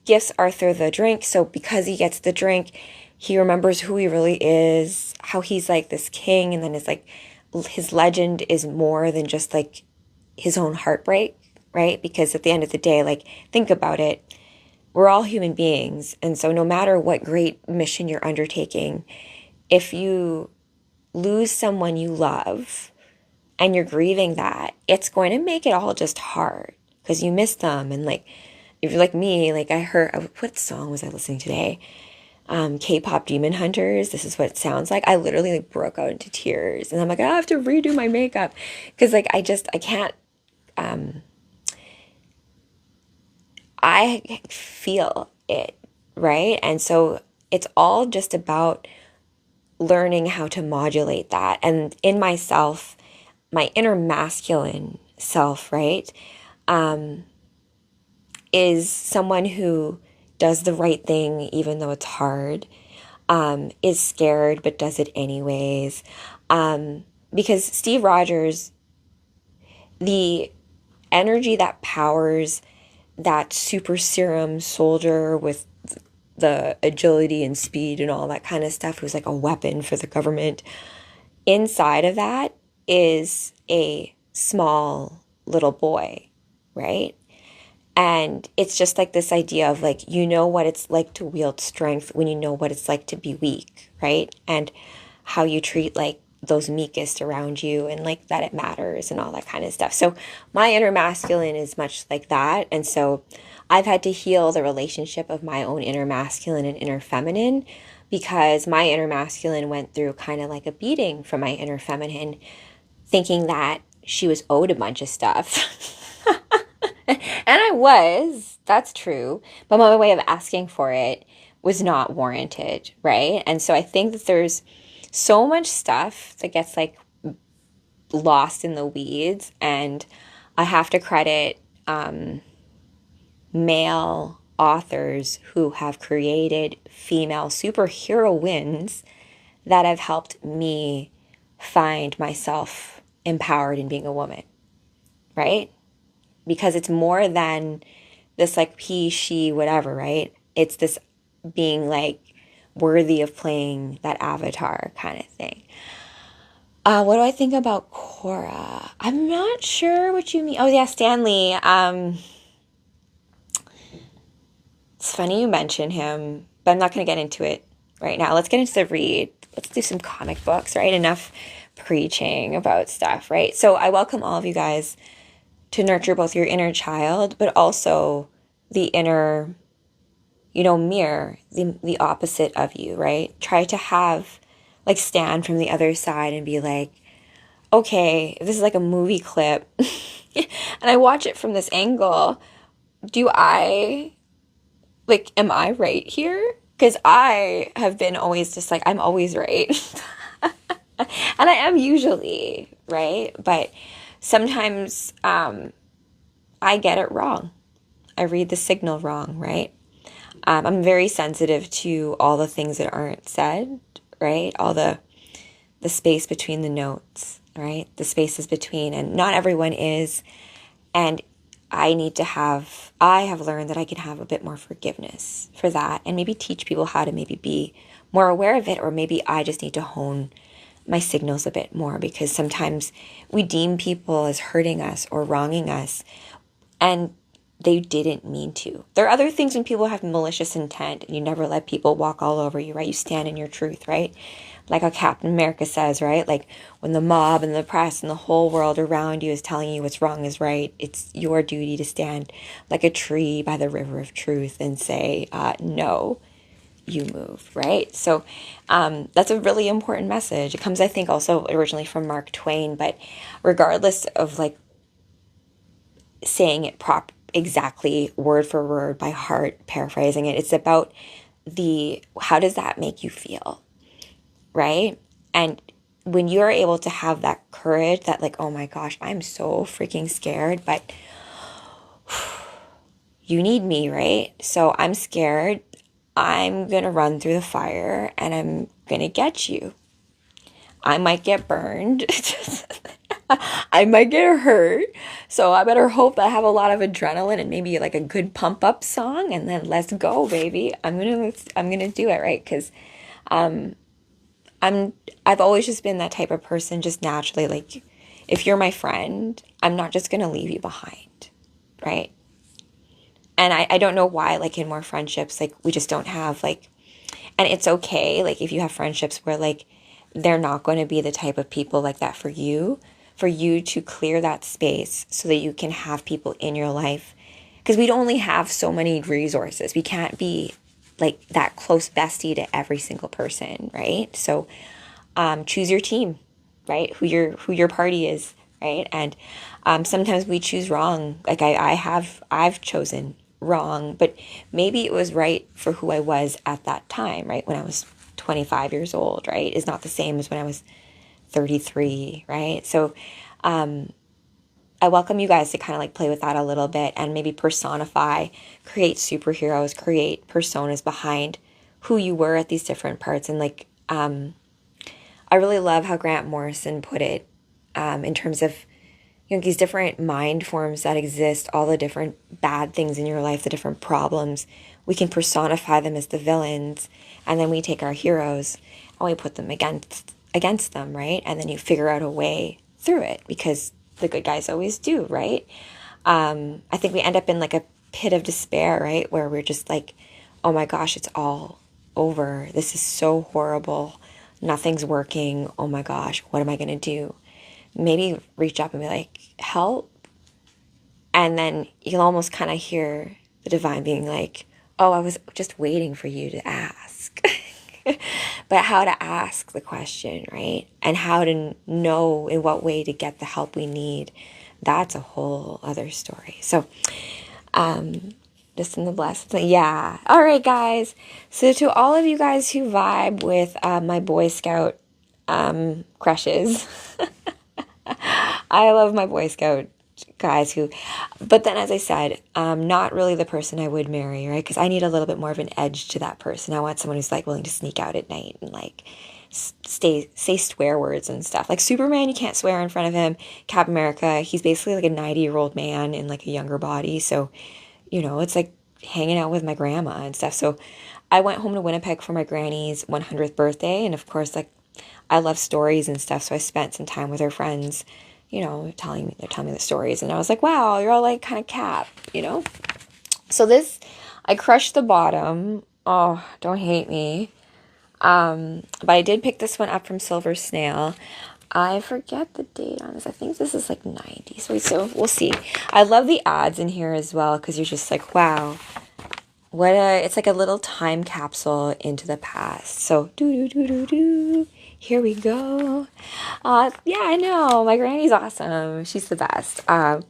gifts Arthur the drink. So because he gets the drink, he remembers who he really is, how he's like this king, and then it's like his legend is more than just like his own heartbreak, right? Because at the end of the day, like, think about it, we're all human beings. And so no matter what great mission you're undertaking, if you lose someone you love and you're grieving that, it's going to make it all just hard because you miss them. And like, if you're like me, like I heard, what song was I listening today? K-pop Demon Hunters. This is what it sounds like. I literally like broke out into tears, and I'm like, I have to redo my makeup because like I can't. I feel it, right? And so it's all just about learning how to modulate that. And in myself, my inner masculine self, right, is someone who does the right thing even though it's hard, is scared but does it anyways. Because Steve Rogers, the energy that powers that super serum soldier with the agility and speed and all that kind of stuff, who's like a weapon for the government, inside of that is a small little boy, right? And it's just like this idea of like, you know what it's like to wield strength when you know what it's like to be weak, right? And how you treat like those meekest around you, and like that it matters and all that kind of stuff. So my inner masculine is much like that. And so I've had to heal the relationship of my own inner masculine and inner feminine, because my inner masculine went through kind of like a beating from my inner feminine, thinking that she was owed a bunch of stuff. And I was, that's true. But my way of asking for it was not warranted, right? And so I think that there's so much stuff that gets like lost in the weeds. And I have to credit male authors who have created female superheroines that have helped me find myself empowered in being a woman, right? Because it's more than this like he, she, whatever, right? It's this being like worthy of playing that avatar kind of thing. What do I think about Korra? I'm not sure what you mean. Oh yeah, Stanley. It's funny you mention him, but I'm not going to get into it right now. Let's get into the read. Let's do some comic books, right? Enough preaching about stuff, right? So I welcome all of you guys to nurture both your inner child, but also the inner, mirror, the opposite of you, right? Try to have, like, stand from the other side and be like, okay, if this is like a movie clip and I watch it from this angle, am I right here? Because I have been always just like, I'm always right. And I am usually, right? But sometimes I get it wrong. I read the signal wrong, right? I'm very sensitive to all the things that aren't said, right? All the space between the notes, right? The spaces between, and not everyone is. And I have learned that I can have a bit more forgiveness for that and maybe teach people how to maybe be more aware of it, or maybe I just need to hone my signals a bit more, because sometimes we deem people as hurting us or wronging us, and they didn't mean to. There are other things when people have malicious intent and you never let people walk all over you, right? You stand in your truth, right? Like how Captain America says, right? Like when the mob and the press and the whole world around you is telling you what's wrong is right, it's your duty to stand like a tree by the river of truth and say, no, you move, right? So that's a really important message. It comes, I think, also originally from Mark Twain, but regardless of like saying it exactly word for word by heart, paraphrasing it, it's about how does that make you feel, right? And when you're able to have that courage, that like, oh my gosh, I'm so freaking scared, but you need me, right? So I'm scared. I'm going to run through the fire and I'm going to get you. I might get burned. I might get hurt. So I better hope that I have a lot of adrenaline and maybe like a good pump up song, and then let's go, baby. I'm going to do it, right? Cuz I've always just been that type of person, just naturally. Like, if you're my friend, I'm not just going to leave you behind, right? And I don't know why, like in more friendships, like we just don't have like, and it's okay. Like if you have friendships where like, they're not going to be the type of people like that for you to clear that space so that you can have people in your life. Because we only have so many resources. We can't be like that close bestie to every single person, right? So choose your team, right? Who your party is, right? And sometimes we choose wrong. Like I've chosen wrong, but maybe it was right for who I was at that time, right? When I was 25 years old, right? Is not the same as when I was 33, right? So I welcome you guys to kind of like play with that a little bit and maybe personify, create superheroes, create personas behind who you were at these different parts. And like, I really love how Grant Morrison put it in terms of, you know, these different mind forms that exist, all the different bad things in your life, the different problems. We can personify them as the villains, and then we take our heroes and we put them against them, right? And then you figure out a way through it, because the good guys always do, right? I think we end up in like a pit of despair, right? Where we're just like, oh my gosh, it's all over. This is so horrible. Nothing's working. Oh my gosh, what am I going to do? Maybe reach up and be like, help. And then you'll almost kind of hear the divine being like, oh, I was just waiting for you to ask. But how to ask the question, right? And how to know in what way to get the help we need, that's a whole other story. So, just in the blessed. Yeah. All right, guys. So to all of you guys who vibe with my Boy Scout crushes, I love my Boy Scout guys but then as I said, not really the person I would marry, right? Because I need a little bit more of an edge to that person. I want someone who's like willing to sneak out at night and like say swear words and stuff. Like Superman, you can't swear in front of him. Captain America, he's basically like a 90-year-old man in like a younger body. So, you know, it's like hanging out with my grandma and stuff. So I went home to Winnipeg for my granny's 100th birthday. And of course, like, I love stories and stuff. So I spent some time with her friends, you know, they're telling me the stories. And I was like, wow, you're all like kind of Cap, you know? So I crushed the bottom. Oh, don't hate me. But I did pick this one up from Silver Snail. I forget the date on this. I think this is like 90. So we'll see. I love the ads in here as well, because you're just like, wow, it's like a little time capsule into the past. So here we go. Yeah, I know. My granny's awesome. She's the best. And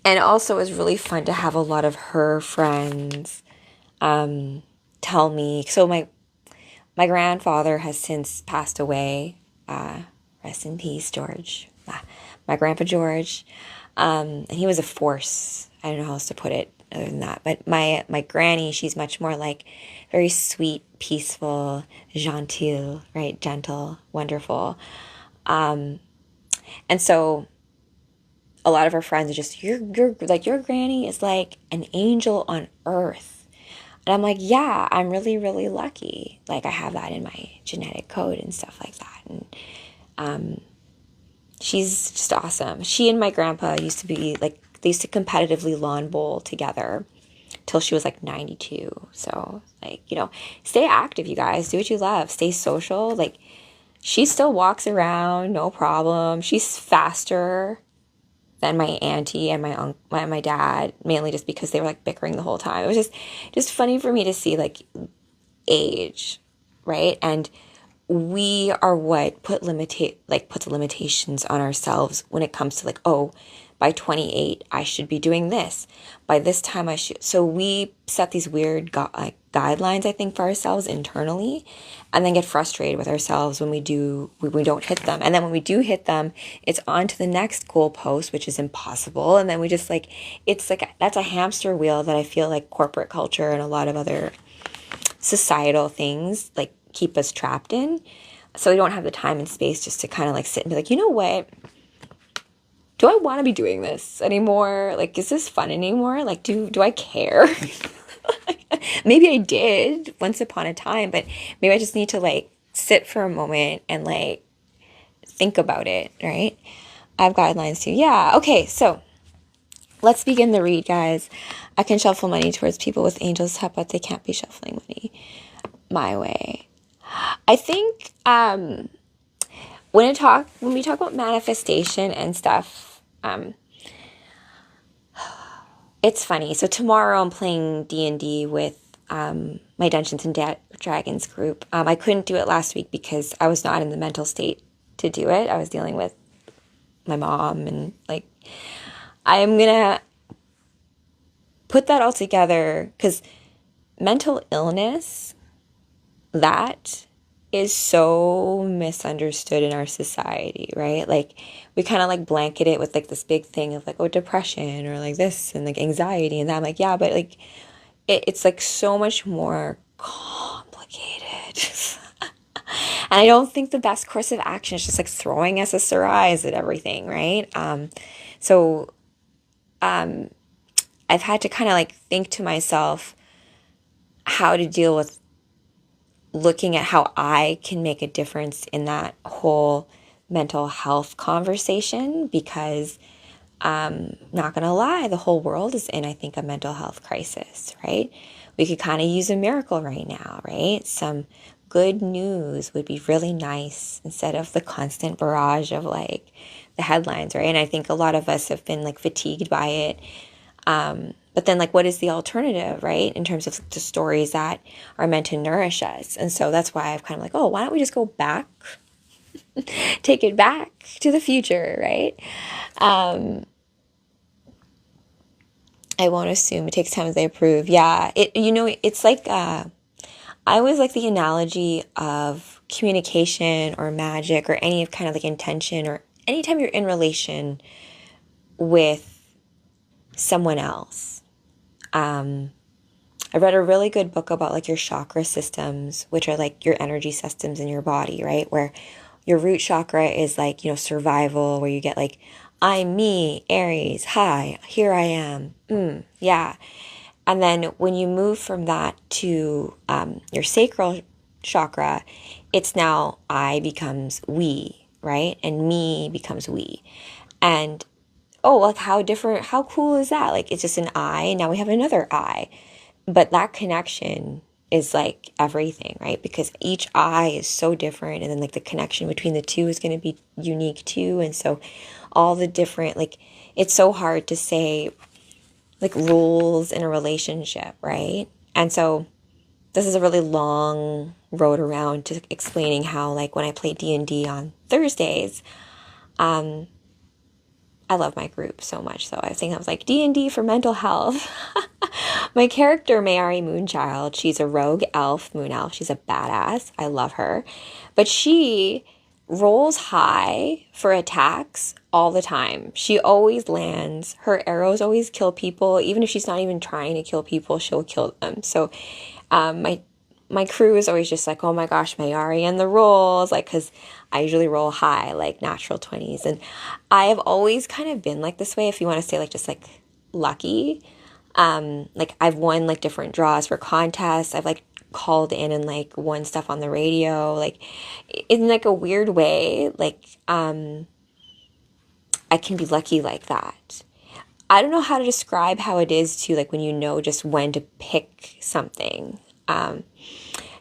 also it was really fun to have a lot of her friends tell me. So my grandfather has since passed away. Rest in peace, George. My grandpa George. And he was a force. I don't know how else to put it other than that. But my granny, she's much more like very sweet, peaceful, genteel, right? Gentle, wonderful. And so a lot of our friends are just, you're like, your granny is like an angel on earth. And I'm like, yeah, I'm really, really lucky. Like, I have that in my genetic code and stuff like that. And she's just awesome. She and my grandpa used to be like, they used to competitively lawn bowl together till she was like 92. So, like, stay active, you guys. Do what you love. Stay social. Like, she still walks around, no problem. She's faster than my auntie and my dad, mainly just because they were like bickering the whole time. It was just funny for me to see like age, right? And we are what puts limitations on ourselves when it comes to like, oh, by 28 I should be doing this. By this time I should. So we set these weird guidelines, I think, for ourselves internally, and then get frustrated with ourselves when we don't hit them. And then when we do hit them, it's on to the next goal post, which is impossible. And then we just like, it's like, that's a hamster wheel that I feel like corporate culture and a lot of other societal things like keep us trapped in. So we don't have the time and space just to kind of like sit and be like, you know what? Do I want to be doing this anymore? Like, is this fun anymore? Like, do I care? Maybe I did once upon a time, but maybe I just need to like sit for a moment and like think about it, right? I have guidelines too. Yeah. Okay. So let's begin the read, guys. I can shuffle money towards people with angels' help, but they can't be shuffling money my way. I think when we talk about manifestation and stuff, it's funny. So tomorrow I'm playing D&D with my Dungeons and Dragons group. I couldn't do it last week because I was not in the mental state to do it. I was dealing with my mom, and like, I am gonna put that all together because mental illness, that is so misunderstood in our society, right? Like, we kind of like blanket it with like this big thing of like, oh, depression or like this and like anxiety and that. I'm like, yeah, but like it's like so much more complicated. And I don't think the best course of action is just like throwing SSRIs at everything, right? So I've had to kind of like think to myself how to deal with looking at how I can make a difference in that whole mental health conversation, because not gonna lie, the whole world is in, I think, a mental health crisis, right? We could kind of use a miracle right now, right? Some good news would be really nice instead of the constant barrage of like the headlines, right? And I think a lot of us have been like fatigued by it. But then like, what is the alternative, right? In terms of the stories that are meant to nourish us. And so that's why I've kind of like, oh, why don't we just go back, take it back to the future, right? I won't assume. It takes time as they approve. Yeah. It's like, I always like the analogy of communication or magic or any kind of like intention, or anytime you're in relation with someone else. I read a really good book about like your chakra systems, which are like your energy systems in your body, right? Where your root chakra is like, survival, where you get like, I'm me, Aries, hi, here I am. Yeah. And then when you move from that to your sacral chakra, it's now I becomes we, right? And me becomes we. And oh, like how cool is that? Like, it's just an I, and now we have another I. But that connection is like everything, right? Because each I is so different, and then like the connection between the two is going to be unique too. And so all the different, like, it's so hard to say like rules in a relationship, right? And so this is a really long road around to explaining how, like, when I play D&D on Thursdays, I love my group so much. So I think I was like, D&D for mental health. My character, Mayari Moonchild, she's a rogue elf, moon elf. She's a badass. I love her. But she rolls high for attacks all the time. She always lands. Her arrows always kill people. Even if she's not even trying to kill people, she'll kill them. So my crew is always just like, oh my gosh, Mayari and the rolls, like, because I usually roll high, like natural 20s. And I have always kind of been like this way, if you want to say like just like lucky. Like I've won like different draws for contests. I've like called in and like won stuff on the radio, like in like a weird way. Like I can be lucky like that. I don't know how to describe how it is to like when you know just when to pick something.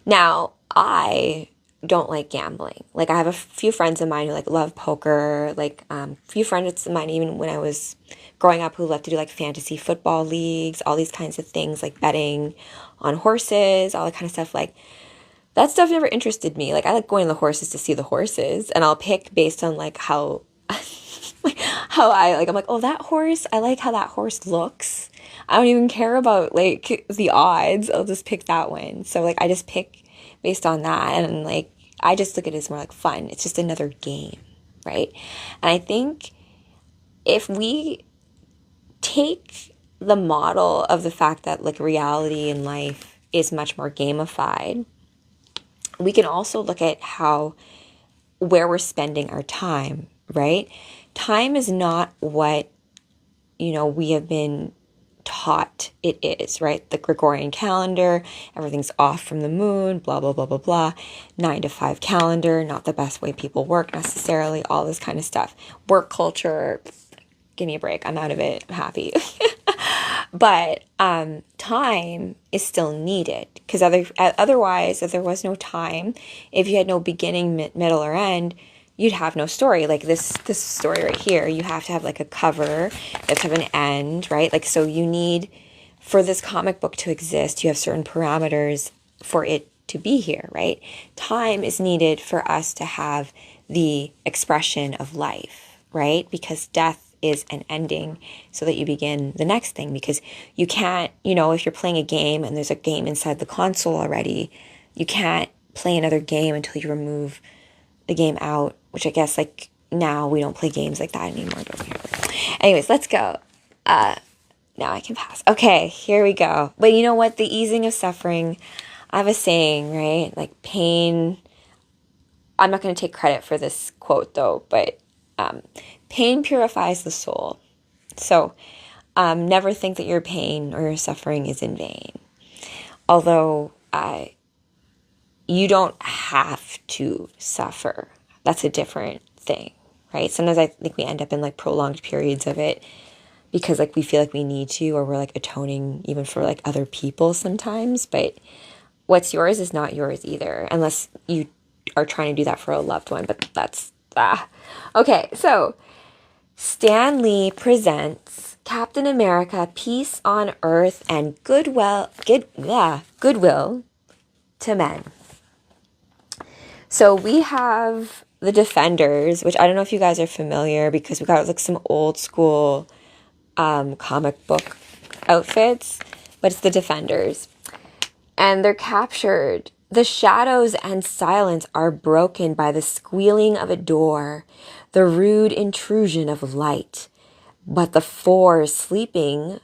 Now I don't like gambling. Like I have a few friends of mine who like love poker, like a few friends of mine even when I was growing up who love to do like fantasy football leagues, all these kinds of things, like betting on horses, all that kind of stuff. Like that stuff never interested me. Like I like going to the horses to see the horses, and I'll pick based on like how how I like, I'm like, oh, that horse, I like how that horse looks. I don't even care about like the odds. I'll just pick that one. So like I just pick based on that, and like I just look at it as more like fun. It's just another game, right? And I think if we take the model of the fact that like reality in life is much more gamified, we can also look at where we're spending our time, right? Time is not what, we have been taught it is, right? The Gregorian calendar, everything's off from the moon, blah, blah, blah, blah, blah. 9 to 5 calendar, not the best way people work necessarily, all this kind of stuff. Work culture, give me a break. I'm out of it. I'm happy. But time is still needed, because otherwise, if there was no time, if you had no beginning, middle, or end, you'd have no story. Like this story right here, you have to have like a cover, you have to have an end, right? Like, so you need, for this comic book to exist, you have certain parameters for it to be here, right? Time is needed for us to have the expression of life, right? Because death is an ending so that you begin the next thing, because you can't, if you're playing a game and there's a game inside the console already, you can't play another game until you remove the game out, which I guess like now we don't play games like that anymore. But anyways, let's go. Now I can pass. Okay, here we go. But you know what? The easing of suffering, I have a saying, right? Like pain, I'm not going to take credit for this quote though, but pain purifies the soul. So never think that your pain or your suffering is in vain. Although you don't have to suffer. That's a different thing, right? Sometimes I think we end up in like prolonged periods of it because like we feel like we need to, or we're like atoning even for like other people sometimes. But what's yours is not yours either, unless you are trying to do that for a loved one. But that's okay. So Stan Lee presents Captain America: Peace on Earth and Goodwill to Men. So we have the Defenders, which I don't know if you guys are familiar, because we got like some old school comic book outfits, but it's the Defenders. And they're captured. The shadows and silence are broken by the squealing of a door, the rude intrusion of light. But the four sleeping...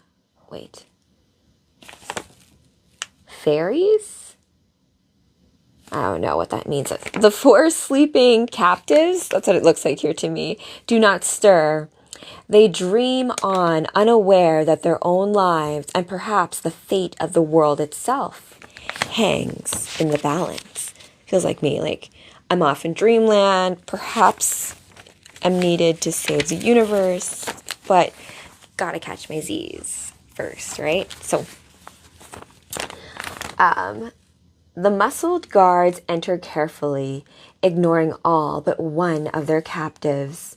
Fairies? I don't know what that means. The four sleeping captives, that's what it looks like here to me, do not stir. They dream on, unaware that their own lives and perhaps the fate of the world itself hangs in the balance. Feels like me, like I'm off in dreamland, perhaps I'm needed to save the universe, but gotta catch my Z's first, right? So, the muscled guards enter carefully, ignoring all but one of their captives.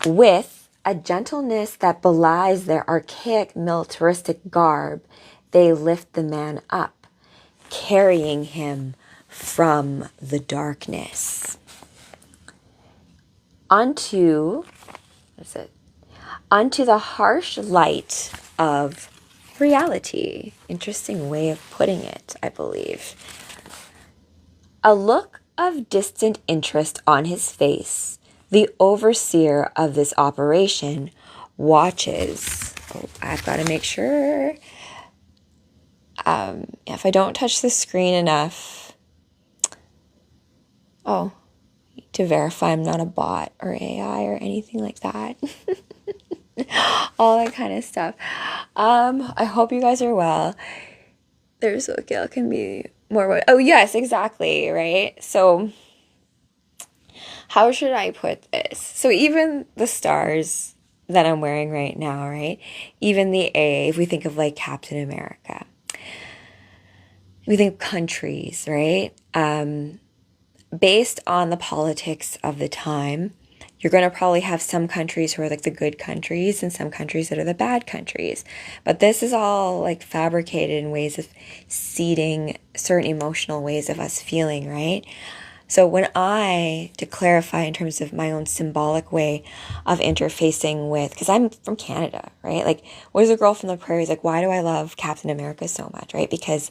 With a gentleness that belies their archaic militaristic garb, they lift the man up, carrying him from the darkness. Onto the harsh light of reality. Interesting way of putting it, I believe. A look of distant interest on his face, the overseer of this operation watches. Oh, I've got to make sure. If I don't touch the screen enough. Oh, to verify I'm not a bot or AI or anything like that. All that kind of stuff. I hope you guys are well. There's okay, can be more. Oh, yes, exactly, right? So, how should I put this? So, even the stars that I'm wearing right now, right? Even the A, if we think of like Captain America, we think countries, right? Based on the politics of the time, you're going to probably have some countries who are like the good countries and some countries that are the bad countries. But this is all like fabricated in ways of seeding certain emotional ways of us feeling, right? So when to clarify in terms of my own symbolic way of interfacing with, because I'm from Canada, right? Like, what is a girl from the prairies? Like, why do I love Captain America so much, right? Because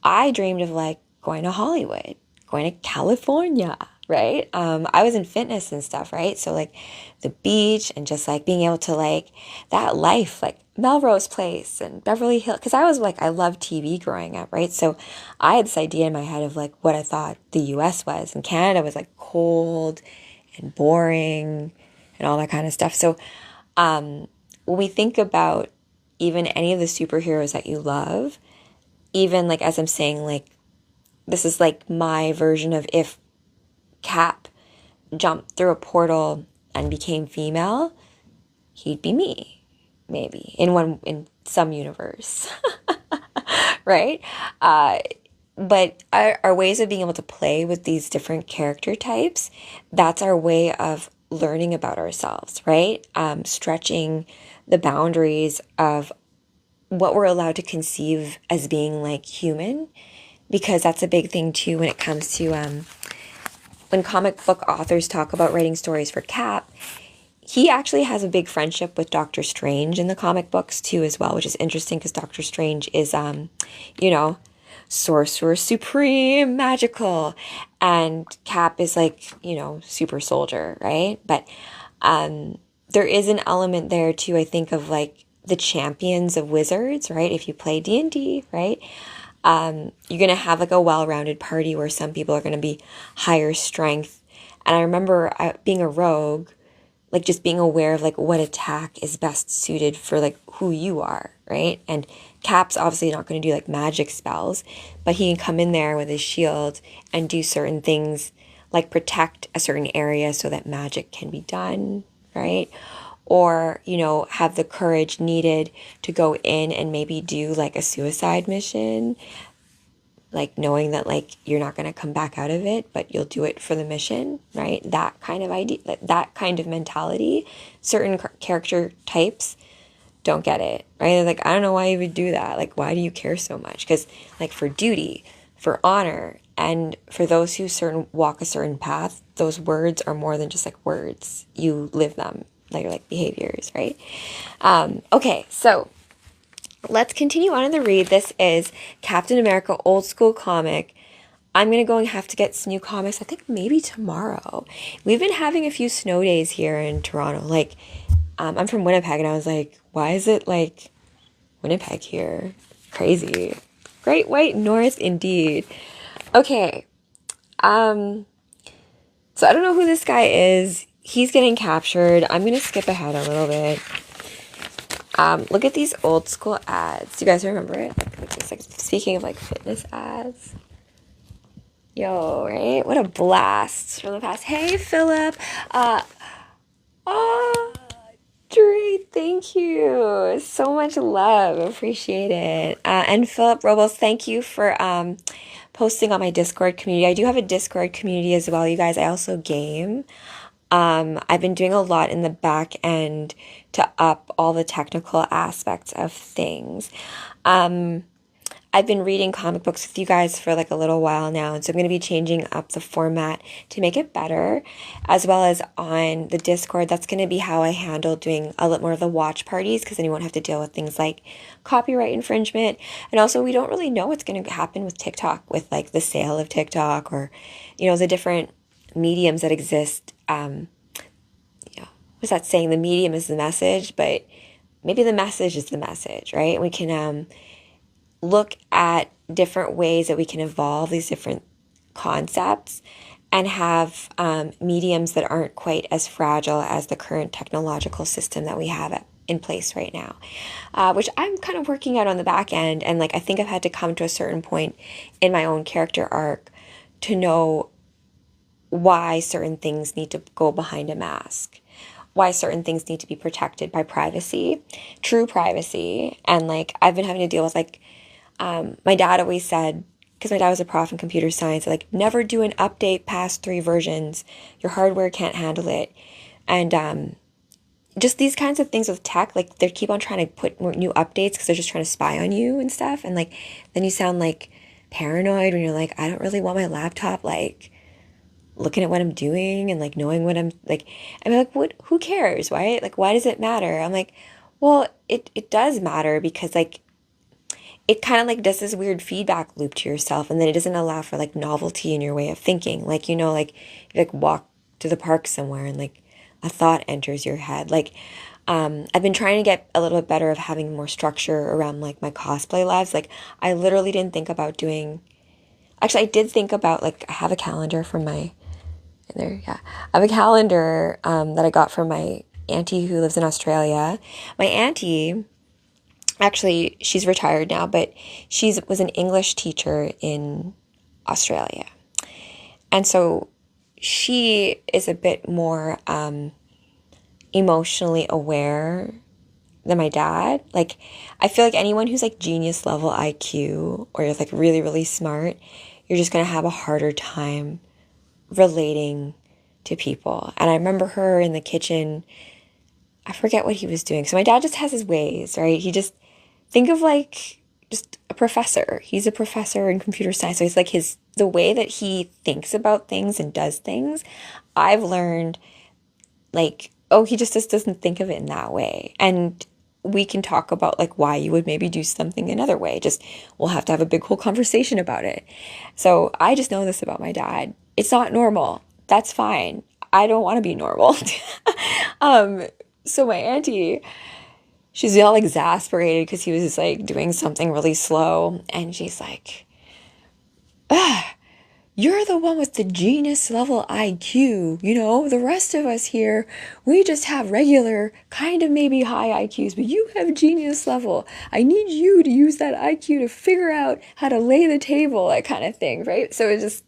I dreamed of like going to Hollywood, going to California, right? I was in fitness and stuff, right? So like the beach and just like being able to like that life, like Melrose Place and Beverly Hills. Because I was like, I loved TV growing up, right? So I had this idea in my head of like what I thought the US was. And Canada was like cold and boring and all that kind of stuff. So when we think about even any of the superheroes that you love, even like as I'm saying, like this is like my version of if Cap jumped through a portal and became female, he'd be me, maybe in some universe, right? But our ways of being able to play with these different character types, that's our way of learning about ourselves, right? Stretching the boundaries of what we're allowed to conceive as being like human, because that's a big thing too when it comes to when comic book authors talk about writing stories for Cap. He actually has a big friendship with Doctor Strange in the comic books too as well, which is interesting because Doctor Strange is you know, sorcerer supreme, magical, and Cap is like, you know, super soldier, right? But there is an element there too, I think, of like the champions of wizards, right? If you play D&D, right? You're going to have like a well-rounded party where some people are going to be higher strength. And I remember being a rogue, like just being aware of like what attack is best suited for like who you are, right? And Cap's obviously not going to do like magic spells, but he can come in there with his shield and do certain things like protect a certain area so that magic can be done, right? Or, you know, have the courage needed to go in and maybe do like a suicide mission, like knowing that like you're not going to come back out of it, but you'll do it for the mission, right? That kind of idea, that kind of mentality. Certain character types don't get it, right? They're like, I don't know why you would do that. Like, why do you care so much? Because like for duty, for honor, and for those who walk a certain path, those words are more than just like words. You live them. Like behaviors, right? Okay, so let's continue on in the read. This is Captain America old school comic. I'm going to go and have to get some new comics, I think maybe tomorrow. We've been having a few snow days here in Toronto. Like, I'm from Winnipeg, and I was like, why is it like Winnipeg here? Crazy. Great White North indeed. Okay. So I don't know who this guy is. He's getting captured. I'm going to skip ahead a little bit. Look at these old school ads. Do you guys remember it? Like, speaking of like fitness ads. Yo, right? What a blast from the past. Hey, Philip. Dre, thank you. So much love. Appreciate it. And Philip Robles, thank you for posting on my Discord community. I do have a Discord community as well, you guys. I also game. I've been doing a lot in the back end to up all the technical aspects of things. I've been reading comic books with you guys for like a little while now, and so I'm going to be changing up the format to make it better, as well as on the Discord. That's going to be how I handle doing a lot more of the watch parties, because then you won't have to deal with things like copyright infringement. And also, we don't really know what's going to happen with TikTok, with like the sale of TikTok, or, you know, the different mediums that exist. What's that saying? The medium is the message, but maybe the message is the message, right? We can look at different ways that we can evolve these different concepts and have mediums that aren't quite as fragile as the current technological system that we have in place right now, which I'm kind of working out on the back end. And like, I think I've had to come to a certain point in my own character arc to know why certain things need to go behind a mask, why certain things need to be protected by privacy, true privacy. And like, I've been having to deal with like, my dad always said, because my dad was a prof in computer science, like, never do an update past 3 versions. Your hardware can't handle it. And just these kinds of things with tech, like, they keep on trying to put more new updates because they're just trying to spy on you and stuff. And like, then you sound like paranoid when you're like, I don't really want my laptop like looking at what I'm doing and like knowing what I'm like. I'm like, what? Who cares? Why? Like, why does it matter? I'm like, well, it does matter, because like, it kind of like does this weird feedback loop to yourself, and then it doesn't allow for like novelty in your way of thinking. Like, you know, like you like walk to the park somewhere and like a thought enters your head. Like, I've been trying to get a little bit better of having more structure around like my cosplay lives. Like, I literally didn't think about doing, actually I did think about, like, I have a calendar from my, there, yeah. I have a calendar that I got from my auntie who lives in Australia. My auntie, actually, she's retired now, but she was an English teacher in Australia. And so she is a bit more emotionally aware than my dad. Like, I feel like anyone who's like genius level IQ or is like really, really smart, you're just going to have a harder time relating to people. And I remember her in the kitchen, I forget what he was doing. So my dad just has his ways, right? He just, think of like just a professor. He's a professor in computer science. So it's like the way that he thinks about things and does things, I've learned like, oh, he just doesn't think of it in that way. And we can talk about like why you would maybe do something another way. Just, we'll have to have a big whole conversation about it. So I just know this about my dad. It's not normal. That's fine. I don't want to be normal. So my auntie, she's all exasperated because he was just like doing something really slow. And she's like, you're the one with the genius level IQ. You know, the rest of us here, we just have regular, kind of maybe high IQs, but you have genius level. I need you to use that IQ to figure out how to lay the table, that kind of thing, right? So it's just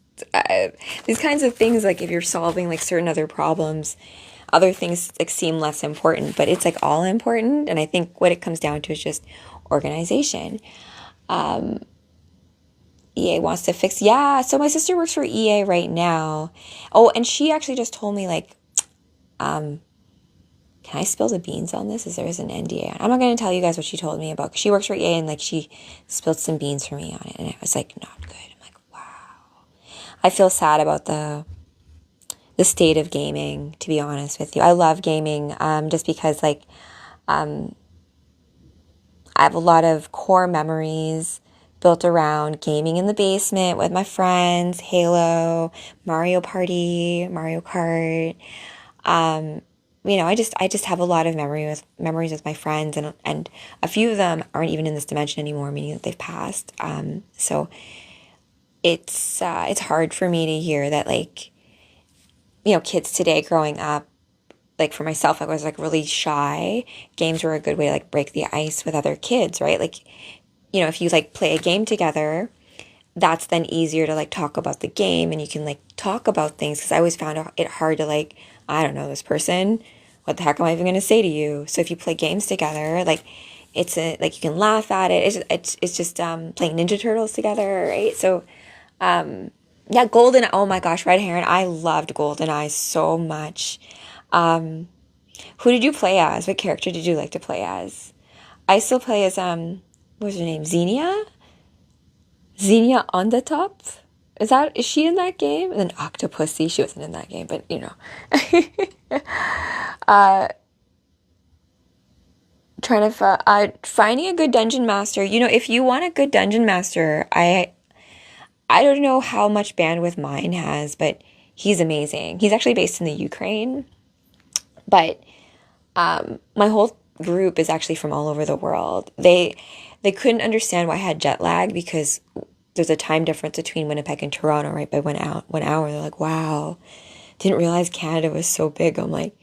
these kinds of things, like if you're solving like certain other problems, other things like seem less important, but it's like all important. And I think what it comes down to is just organization. EA wants to fix. Yeah, so my sister works for EA right now. Oh, and she actually just told me like, can I spill the beans on this? As there is an NDA on. I'm not going to tell you guys what she told me about, because she works for EA and like she spilled some beans for me on it, and it was like not good. I'm like, wow. I feel sad about the state of gaming, to be honest with you. I love gaming, just because like, I have a lot of core memories built around gaming in the basement with my friends, Halo, Mario Party, Mario Kart. You know, I just have a lot of memories with my friends, and a few of them aren't even in this dimension anymore, meaning that they've passed. So it's hard for me to hear that, like, you know, kids today growing up, like for myself, I was like really shy. Games were a good way to like break the ice with other kids, right? Like, you know, if you like play a game together, that's then easier to like talk about the game, and you can like talk about things, because I always found it hard to like, I don't know this person, what the heck am I even going to say to you? So if you play games together, like it's like you can laugh at it. It's just playing Ninja Turtles together, right? So yeah, oh my gosh, Red Heron, I loved GoldenEye so much. Who did you play as? What character did you like to play as? I still play as what was her name? Xenia? Xenia on the top. Is she in that game? And then Octopussy, she wasn't in that game, but you know. Finding a good dungeon master. You know, if you want a good dungeon master, I don't know how much bandwidth mine has, but he's amazing. He's actually based in the Ukraine, but my whole group is actually from all over the world. They couldn't understand why I had jet lag because there's a time difference between Winnipeg and Toronto, right? By 1 hour. They're like, wow, didn't realize Canada was so big. I'm like,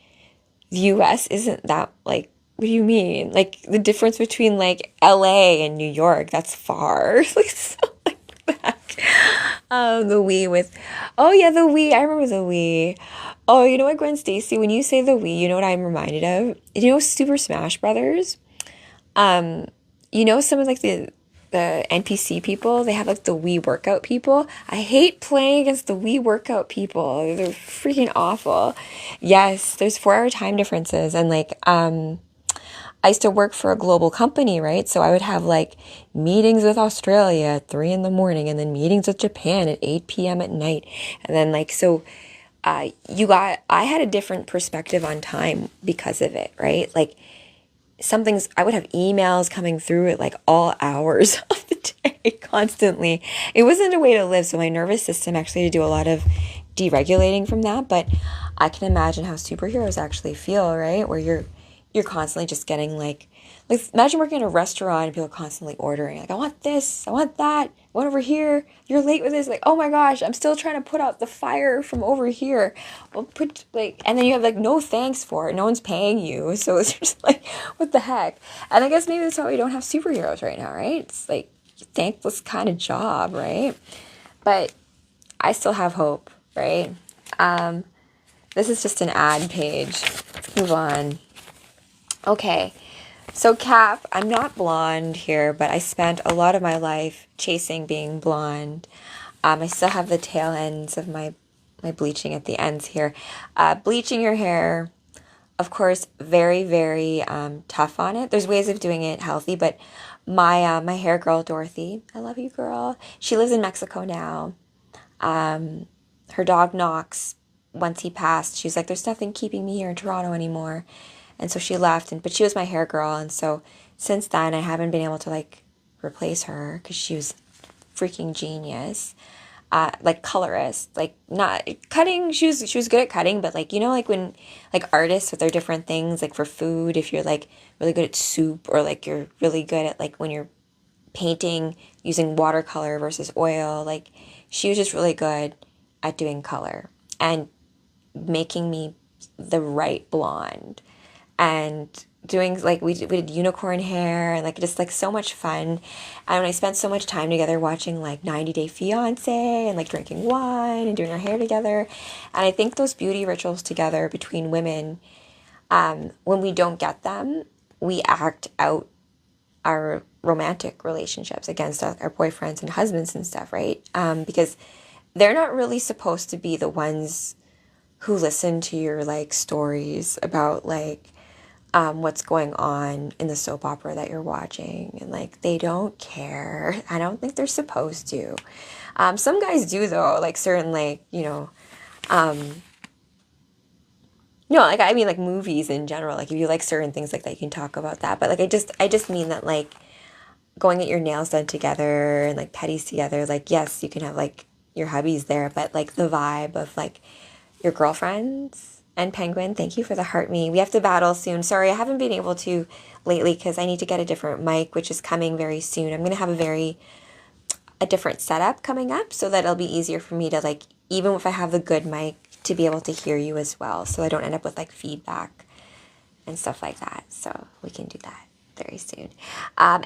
the US isn't that, like, what do you mean? Like, the difference between, like, LA and New York, that's far. Like, so, like, back. The Wii with, oh yeah, the Wii. I remember the Wii. Oh, you know what, Gwen Stacy, when you say the Wii, you know what I'm reminded of? You know Super Smash Brothers? You know some of, like, the NPC people, they have like the Wii workout people. I hate playing against the Wii workout people. They're freaking awful. Yes, there's 4 hour time differences. And like, I used to work for a global company, right? So I would have like meetings with Australia at 3 in the morning and then meetings with Japan at 8 p.m. at night. And then like, so I had a different perspective on time because of it, right? Like, I would have emails coming through at like all hours of the day constantly. It wasn't a way to live. So my nervous system actually had to do a lot of deregulating from that. But I can imagine how superheroes actually feel, right? Where you're constantly just getting like imagine working in a restaurant and people constantly ordering. Like, I want this, I want that, I want over here. You're late with this. Like, oh my gosh, I'm still trying to put out the fire from over here. Well, and then you have like no thanks for it. No one's paying you. So it's just like, what the heck? And I guess maybe that's why we don't have superheroes right now, right? It's like a thankless kind of job, right? But I still have hope, right? This is just an ad page. Let's move on. Okay, so Cap, I'm not blonde here, but I spent a lot of my life chasing being blonde. I still have the tail ends of my bleaching at the ends here. Bleaching your hair, of course, very, very tough on it. There's ways of doing it healthy, but my hair girl, Dorothy, I love you, girl. She lives in Mexico now. Her dog Knox, once he passed, she was like, there's nothing keeping me here in Toronto anymore. And so she left, but she was my hair girl. And so since then, I haven't been able to like replace her because she was freaking genius. Like colorist, like not cutting. She was good at cutting, but like, you know, like when like artists with their different things, like for food, if you're like really good at soup, or like you're really good at like when you're painting using watercolor versus oil, like she was just really good at doing color and making me the right blonde. And doing like we did unicorn hair and like just like so much fun. And I spent so much time together watching like 90 Day Fiance and like drinking wine and doing our hair together. And I think those beauty rituals together between women, when we don't get them, we act out our romantic relationships against our boyfriends and husbands and stuff, right? Because they're not really supposed to be the ones who listen to your like stories about like what's going on in the soap opera that you're watching, and like they don't care. I don't think they're supposed to. Some guys do though, like certain like no, like I mean like movies in general. Like if you like certain things like that, you can talk about that. But like I just mean that like going get your nails done together and like petties together. Like yes, you can have like your hubbies there, but like the vibe of like your girlfriends. And Penguin, thank you for the heart me. We have to battle soon. Sorry, I haven't been able to lately because I need to get a different mic, which is coming very soon. I'm going to have a different setup coming up so that it'll be easier for me to like, even if I have the good mic, to be able to hear you as well. So I don't end up with like feedback and stuff like that. So we can do that very soon. And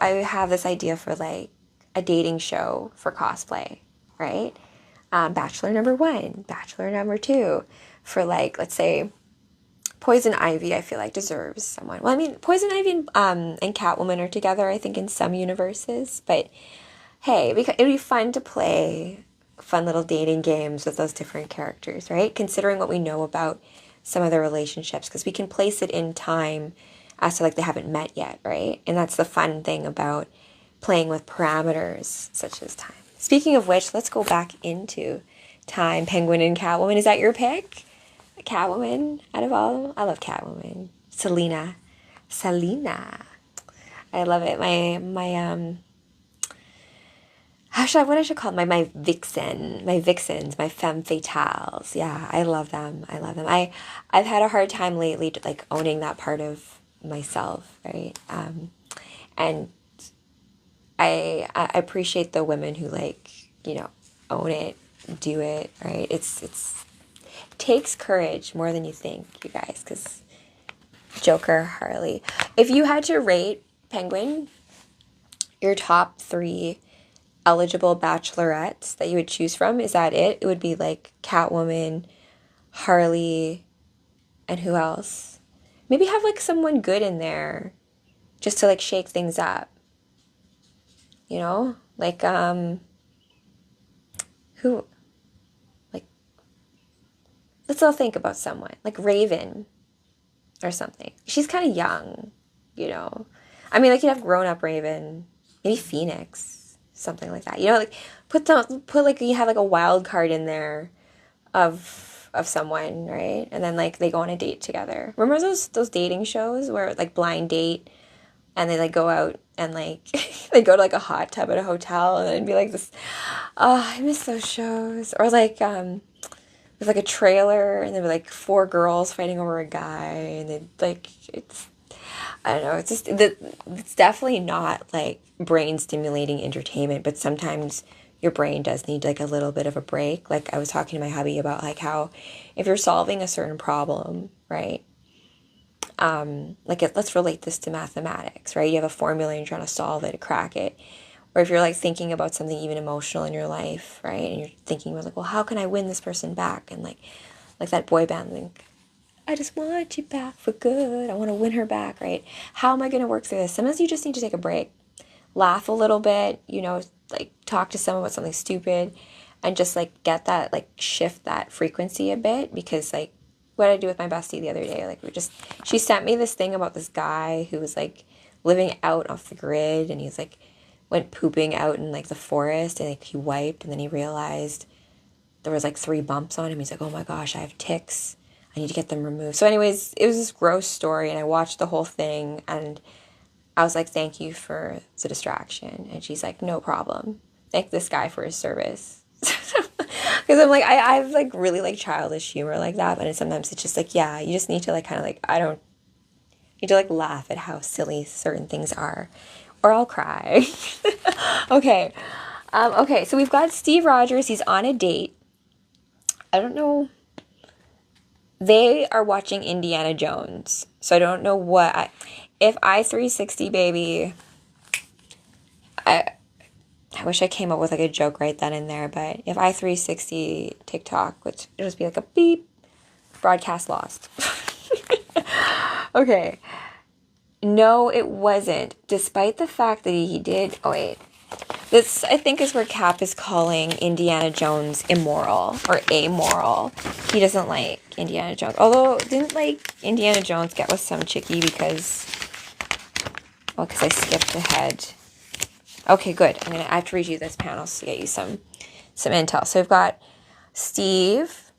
I have this idea for like a dating show for cosplay, right? Bachelor number 1, Bachelor number 2, for like, let's say, Poison Ivy, I feel like deserves someone. Well, I mean, Poison Ivy and Catwoman are together, I think, in some universes. But hey, it'd be fun to play fun little dating games with those different characters, right? Considering what we know about some of their relationships, because we can place it in time as to like they haven't met yet, right? And that's the fun thing about playing with parameters such as time. Speaking of which, let's go back into time. Penguin and Catwoman. Is that your pick? Catwoman out of all of them? I love Catwoman. Selena. I love it. What I should call them? My vixens, my femme fatales. Yeah, I love them. I've had a hard time lately like owning that part of myself, right? And I appreciate the women who like, own it, do it, right? It takes courage more than you think, you guys, because Joker, Harley. If you had to rate Penguin, your top 3 eligible bachelorettes that you would choose from, is that it? It would be like Catwoman, Harley, and who else? Maybe have like someone good in there just to like shake things up. Like who? Like, let's all think about someone like Raven or something. She's kind of young, I mean, like you'd have grown up Raven, maybe Phoenix, something like that. Like put like you have like a wild card in there of someone, right? And then like they go on a date together. Remember those dating shows where like blind date, and they like go out and like they go to like a hot tub at a hotel, and it'd be like this. Oh, I miss those shows. Or like there's like a trailer, and there were like 4 girls fighting over a guy, and they like I don't know. It's definitely not like brain stimulating entertainment, but sometimes your brain does need like a little bit of a break. Like I was talking to my hubby about like how if you're solving a certain problem, right? Let's relate this to mathematics, right? You have a formula and you're trying to solve it, crack it. Or if you're like thinking about something even emotional in your life, right? And you're thinking about like, well, how can I win this person back? And like that boy band, like, I just want you back for good. I want to win her back, right? How am I going to work through this? Sometimes you just need to take a break, laugh a little bit, like talk to someone about something stupid, and just like get that, like shift that frequency a bit. Because like what I do with my bestie the other day, like she sent me this thing about this guy who was like living out off the grid, and he's like went pooping out in like the forest, and like he wiped, and then he realized there was like 3 bumps on him. He's like, oh my gosh, I have ticks. I need to get them removed. So anyways, it was this gross story, and I watched the whole thing, and I was like, thank you for the distraction. And she's like, no problem. Thank this guy for his service. Because I'm like, I've like really like childish humor like that, but sometimes it's just like, yeah, you just need to like kind of like, you need to like laugh at how silly certain things are, or I'll cry. Okay. Okay, so we've got Steve Rogers. He's on a date. I don't know. They are watching Indiana Jones. So I don't know if I-360 baby, I wish I came up with like a joke right then and there, but if I-360 TikTok, which it'll just be like a beep, broadcast lost. Okay. No, it wasn't. Despite the fact that he did, oh wait. This, I think, is where Cap is calling Indiana Jones immoral or amoral. He doesn't like Indiana Jones. Although, didn't like Indiana Jones get with some chickie because I skipped ahead. Okay, good. I have to read you this panel to get you some intel. So we've got Steve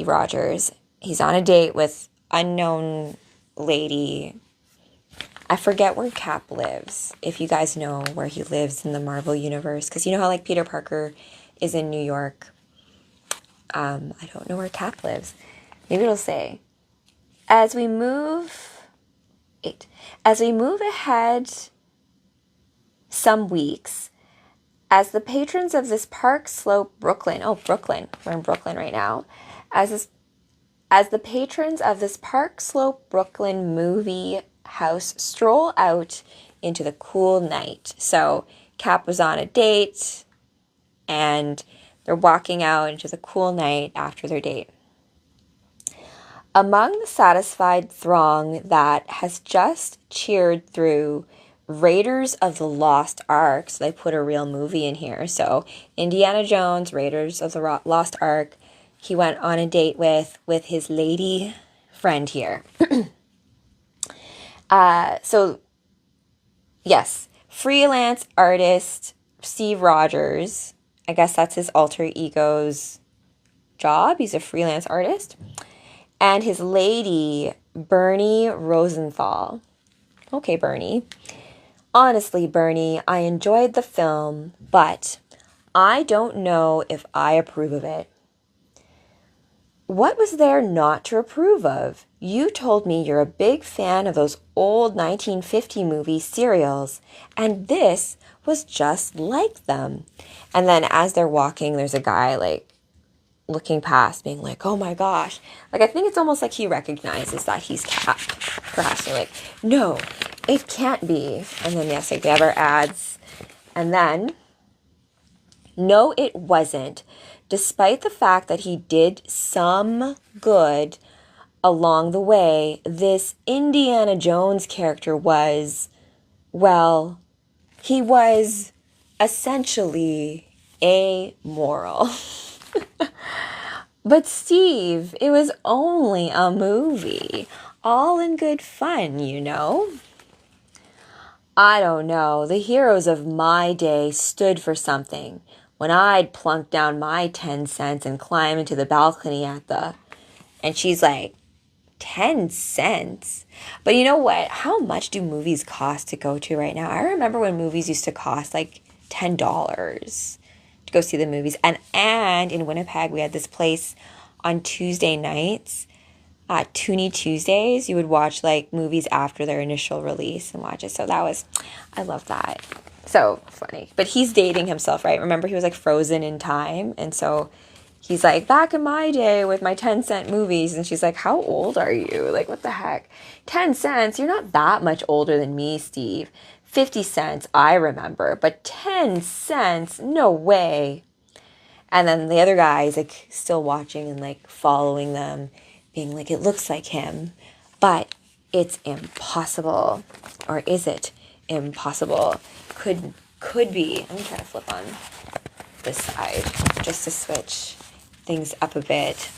Rogers. He's on a date with unknown lady. I forget where Cap lives, if you guys know where he lives in the Marvel universe. Because you know how, like, Peter Parker is in New York. I don't know where Cap lives. Maybe it'll say, as we move ahead some weeks, as the patrons of this Park Slope, Brooklyn. Oh, Brooklyn. We're in Brooklyn right now. As the patrons of this Park Slope, Brooklyn movie house stroll out into the cool night. So Cap was on a date, and they're walking out into the cool night after their date. Among the satisfied throng that has just cheered through Raiders of the Lost Ark, so they put a real movie in here. So Indiana Jones, Raiders of the Lost Ark, he went on a date with his lady friend here. So, yes, freelance artist Steve Rogers, I guess that's his alter ego's job. He's a freelance artist. And his lady, Bernie Rosenthal. Okay, Bernie. Honestly, Bernie, I enjoyed the film, but I don't know if I approve of it. What was there not to approve of? You told me you're a big fan of those old 1950 movie serials, and this was just like them. And then as they're walking, there's a guy like looking past, being like, oh my gosh. Like, I think it's almost like he recognizes that he's capped. Perhaps they're like, no, it can't be. And then, yes, like they have our ads. And then, no, it wasn't. Despite the fact that he did some good along the way, this Indiana Jones character was, well, he was essentially amoral. But Steve, it was only a movie. All in good fun, you know? I don't know. The heroes of my day stood for something. When I'd plunk down my 10 cents and climb into the balcony at the... And she's like, 10 cents? But you know what? How much do movies cost to go to right now? I remember when movies used to cost like $10 to go see the movies. And in Winnipeg, we had this place on Tuesday nights, Toonie Tuesdays. You would watch like movies after their initial release and watch it. So I love that. So funny. But he's dating himself, right? Remember, he was like frozen in time. And so he's like, back in my day with my 10-cent movies. And she's like, how old are you? Like, what the heck? 10 cents? You're not that much older than me, Steve. 50 cents, I remember. But 10 cents? No way. And then the other guy is like still watching and like following them, being like, it looks like him, but it's impossible. Or is it impossible? Could be. Let me try to flip on this side just to switch things up a bit.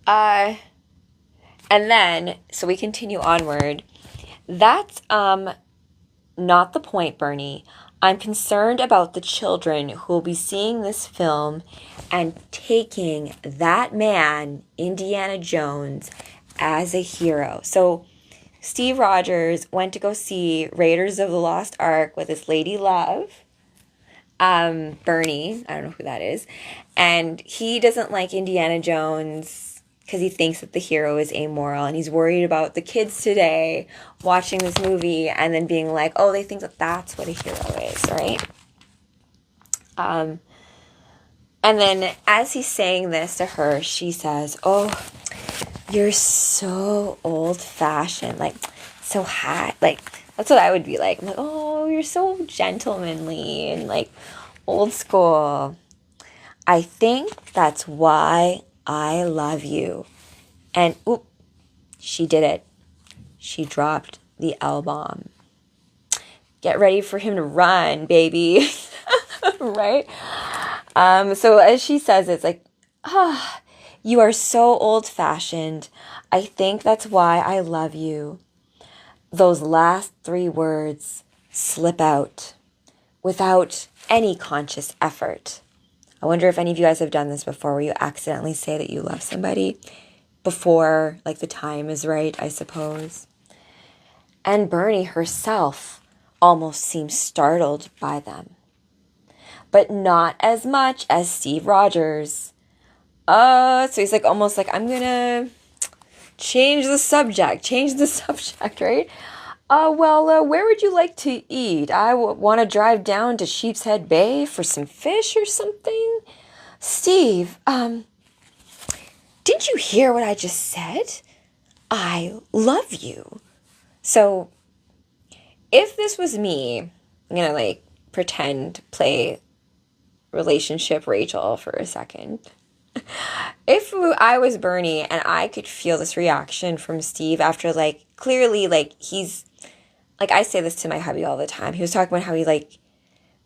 And then, so we continue onward. That's not the point, Bernie. I'm concerned about the children who will be seeing this film and taking that man, Indiana Jones, as a hero. So Steve Rogers went to go see Raiders of the Lost Ark with his lady love, Bernie. I don't know who that is. And he doesn't like Indiana Jones because he thinks that the hero is amoral, and he's worried about the kids today watching this movie and then being like, oh, they think that that's what a hero is, right? And then as he's saying this to her, she says, oh, you're so old-fashioned, like, so hot. Like, that's what I would be like. I'm like, oh, you're so gentlemanly and, like, old school. I think that's why I love you. And, oop, she did it. She dropped the L-bomb. Get ready for him to run, baby. Right? So as she says, it's like, you are so old-fashioned. I think that's why I love you. Those last 3 words slip out without any conscious effort. I wonder if any of you guys have done this before, where you accidentally say that you love somebody before, like, the time is right, I suppose. And Bernie herself almost seems startled by them. But not as much as Steve Rogers. So he's like, almost like, I'm gonna change the subject, right? Where would you like to eat? I want to drive down to Sheepshead Bay for some fish or something. Steve, didn't you hear what I just said? I love you. So, if this was me, I'm gonna like pretend play relationship Rachel for a second. If I was Bernie and I could feel this reaction from Steve after, like, clearly, like, he's, like, I say this to my hubby all the time. He was talking about how he, like,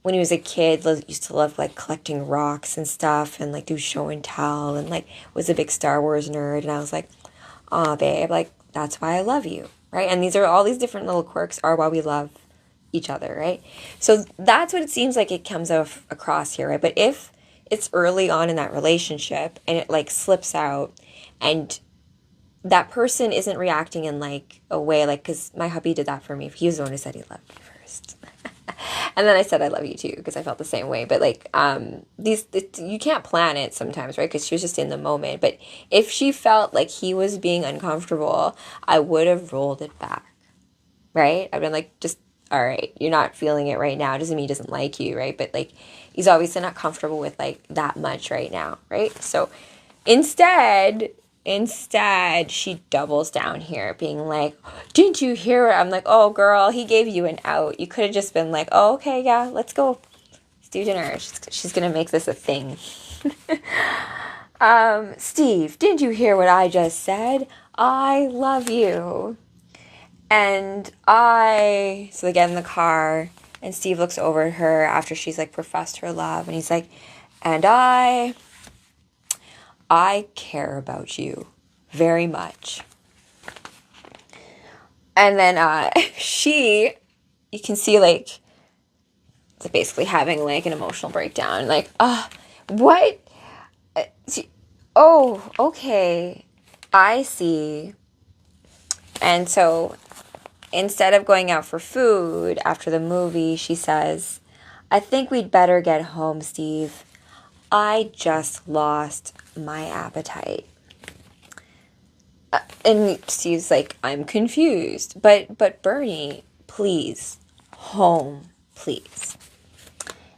when he was a kid, used to love, like, collecting rocks and stuff and, like, do show and tell and, like, was a big Star Wars nerd. And I was like, aw, babe, like, that's why I love you, right? And these are all these different little quirks are why we love each other, right? So that's what it seems like it comes across here, right? But if it's early on in that relationship and it like slips out and that person isn't reacting in like a way like, because my hubby did that for me. He was the one who said he loved me first. And then I said I love you too because I felt the same way. But like you can't plan it sometimes, right? Because she was just in the moment. But if she felt like he was being uncomfortable, I would have rolled it back, right? I've been like, just all right, you're not feeling it right now. Doesn't mean he doesn't like you, right? But like he's obviously not comfortable with like that much right now, right? So instead she doubles down here, being like, didn't you hear it? I'm like, oh, girl, he gave you an out. You could have just been like, oh, okay, yeah, let's go. Let's do dinner. She's going to make this a thing. Steve, didn't you hear what I just said? I love you. And so they get in the car, and Steve looks over at her after she's like professed her love, and he's like, and I care about you very much. And then you can see like, basically having like an emotional breakdown. Like, what? Oh, okay. I see. And so instead of going out for food after the movie, she says, I think we'd better get home, Steve. I just lost my appetite. And Steve's like, I'm confused. But Bernie, please, home, please.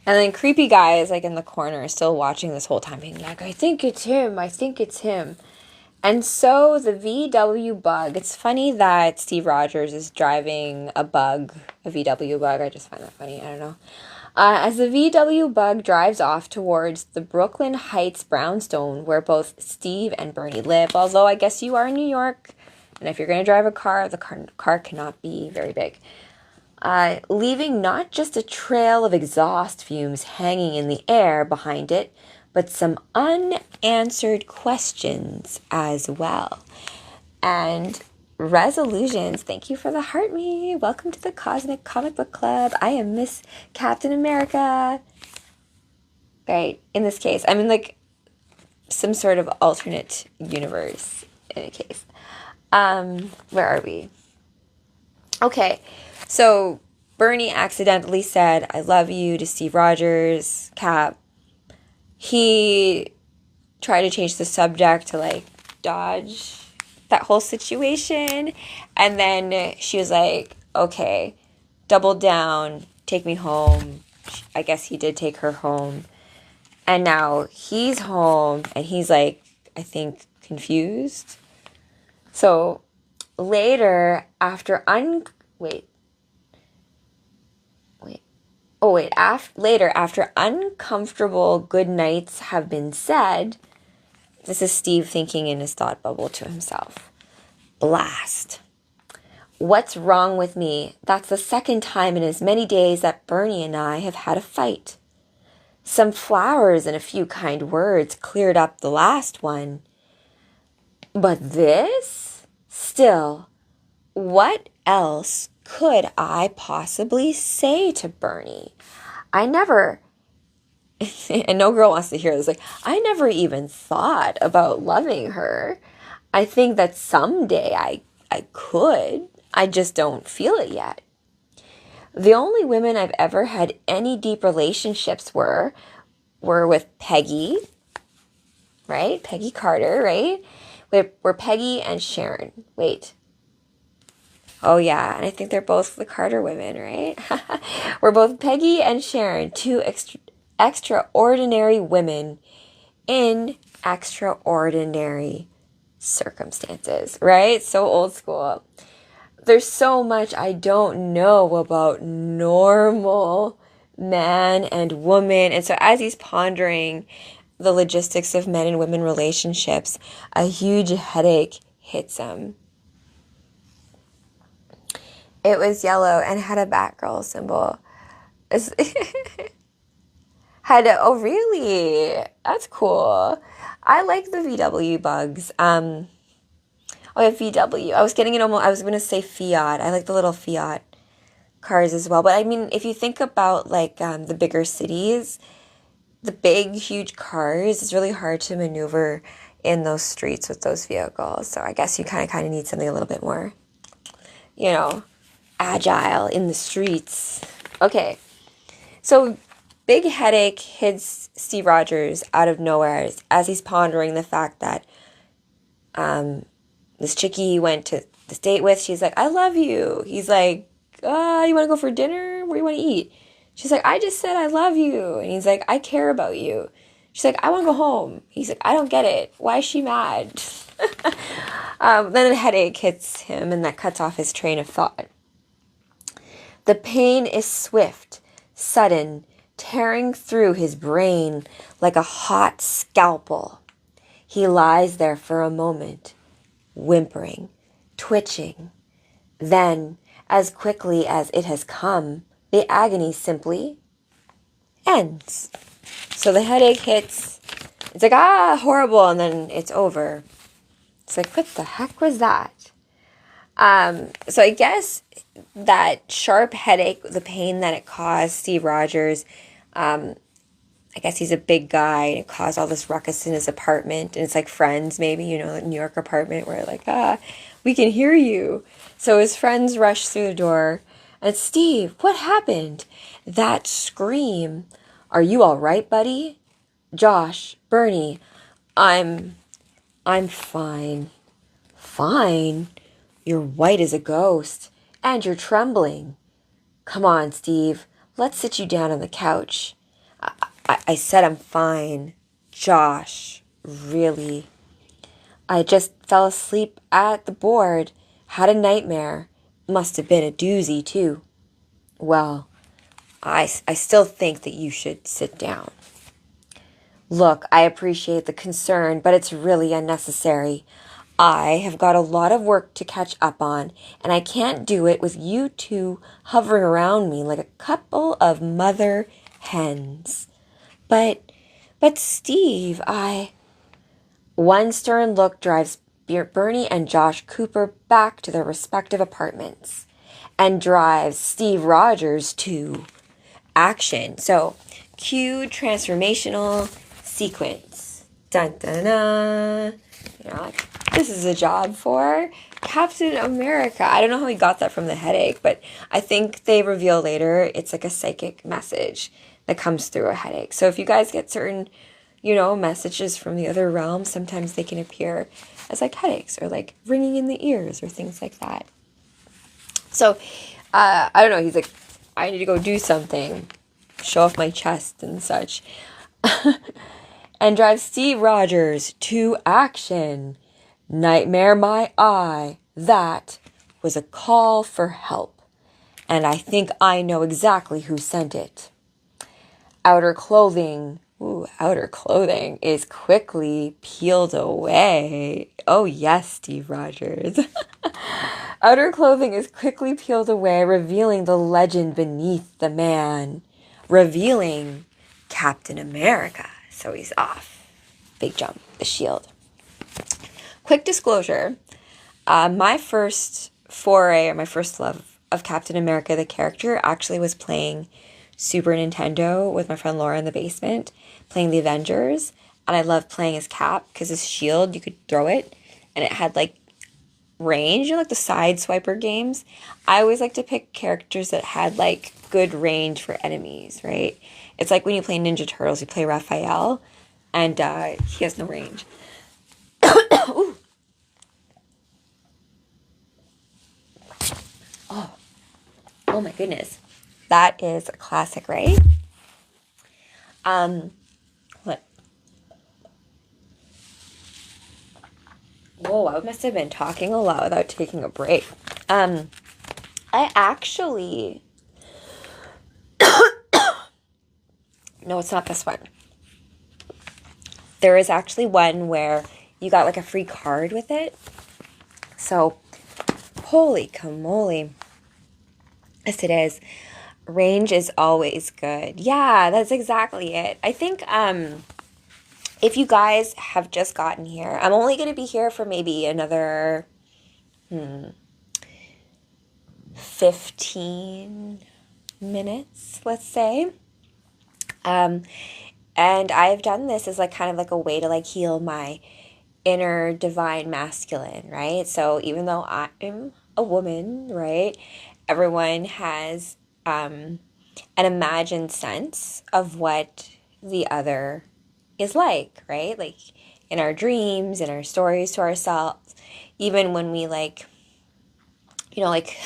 And then creepy guy is like in the corner still watching this whole time, being like, I think it's him. And so the VW bug, it's funny that Steve Rogers is driving a VW bug. I just find that funny. I don't know. As the VW bug drives off towards the Brooklyn Heights brownstone where both Steve and Bernie live, although I guess you are in New York, and if you're going to drive a car, the car cannot be very big. Leaving not just a trail of exhaust fumes hanging in the air behind it, but some unanswered questions as well. And resolutions. Thank you for the heart me. Welcome to the Cosmic Comic Book Club. I am Miss Captain America. Right, in this case. I mean, like, some sort of alternate universe in a case. Where are we? Okay, so Bernie accidentally said, I love you to Steve Rogers, Cap. He tried to change the subject to, like, dodge that whole situation, and then she was like, okay, double down, take me home. I guess he did take her home, and now he's home and he's like, I think, confused. So later after after uncomfortable good nights have been said, this is Steve thinking in his thought bubble to himself. Blast. What's wrong with me? That's the second time in as many days that Bernie and I have had a fight. Some flowers and a few kind words cleared up the last one. But this? Still, what else could I possibly say to Bernie? I never... and no girl wants to hear this. Like, I never even thought about loving her. I think that someday I could. I just don't feel it yet. The only women I've ever had any deep relationships were with Peggy, right? Peggy Carter, right? Were Peggy and Sharon. Wait. Oh, yeah, and I think they're both the Carter women, right? We're both Peggy and Sharon, two extraordinary women in extraordinary circumstances, right? So old school. There's so much I don't know about normal man and woman. And so as he's pondering the logistics of men and women relationships, a huge headache hits him. It was yellow and had a Batgirl symbol. Oh, really? That's cool. I like the VW bugs. Oh, yeah, VW. I was going to say Fiat. I like the little Fiat cars as well. But I mean, if you think about like the bigger cities, the big, huge cars, it's really hard to maneuver in those streets with those vehicles. So I guess you kind of need something a little bit more, agile in the streets. Okay, so big headache hits Steve Rogers out of nowhere as he's pondering the fact that this chickie he went to this date with, she's like, I love you. He's like, you want to go for dinner? Where do you want to eat? She's like, I just said I love you. And he's like, I care about you. She's like, I want to go home. He's like, I don't get it. Why is she mad? Then a headache hits him, and that cuts off his train of thought. The pain is swift, sudden, tearing through his brain like a hot scalpel. He lies there for a moment, whimpering, twitching. Then, as quickly as it has come, the agony simply ends. So the headache hits. It's like, horrible, and then it's over. It's like, what the heck was that? So I guess that sharp headache, the pain that it caused Steve Rogers, I guess he's a big guy, and it caused all this ruckus in his apartment. And it's like Friends, maybe, a New York apartment where like, we can hear you. So his friends rush through the door, and Steve, what happened? That scream. Are you all right, buddy? Josh, Bernie, I'm fine. Fine? You're white as a ghost, and you're trembling. Come on, Steve, let's sit you down on the couch. I said I'm fine. Josh, really? I just fell asleep at the board, had a nightmare. Must have been a doozy, too. Well, I still think that you should sit down. Look, I appreciate the concern, but it's really unnecessary. I have got a lot of work to catch up on, and I can't do it with you two hovering around me like a couple of mother hens. But Steve, One stern look drives Bernie and Josh Cooper back to their respective apartments and drives Steve Rogers to action. So, cue transformational sequence. Dun dun dun. This is a job for Captain America. I don't know how he got that from the headache, but I think they reveal later it's like a psychic message that comes through a headache. So if you guys get certain, messages from the other realm, sometimes they can appear as like headaches or like ringing in the ears or things like that. So, I don't know. He's like, I need to go do something, show off my chest and such. And drive Steve Rogers to action. Nightmare my eye. That was a call for help. And I think I know exactly who sent it. Outer clothing is quickly peeled away. Oh yes, Steve Rogers. Outer clothing is quickly peeled away, revealing the legend beneath the man. Revealing Captain America. So he's off. Big jump. The shield. Quick disclosure. My first foray, or my first love of Captain America, the character, actually was playing Super Nintendo with my friend Laura in the basement, playing the Avengers. And I loved playing as Cap because his shield, you could throw it, and it had like range, like the side swiper games. I always like to pick characters that had like good range for enemies, right? It's like when you play Ninja Turtles, you play Raphael, and he has no range. Ooh. Oh my goodness. That is a classic, right? What? Whoa, I must have been talking a lot without taking a break. I actually... No, it's not this one. There is actually one where you got like a free card with it. So, holy camole. Yes, it is. Range is always good. Yeah, that's exactly it. I think if you guys have just gotten here, I'm only going to be here for maybe another 15 minutes, let's say. And I've done this as like kind of like a way to like heal my inner divine masculine, right? So even though I'm a woman, right, everyone has an imagined sense of what the other is like, right? Like in our dreams, in our stories to ourselves, even when we like, like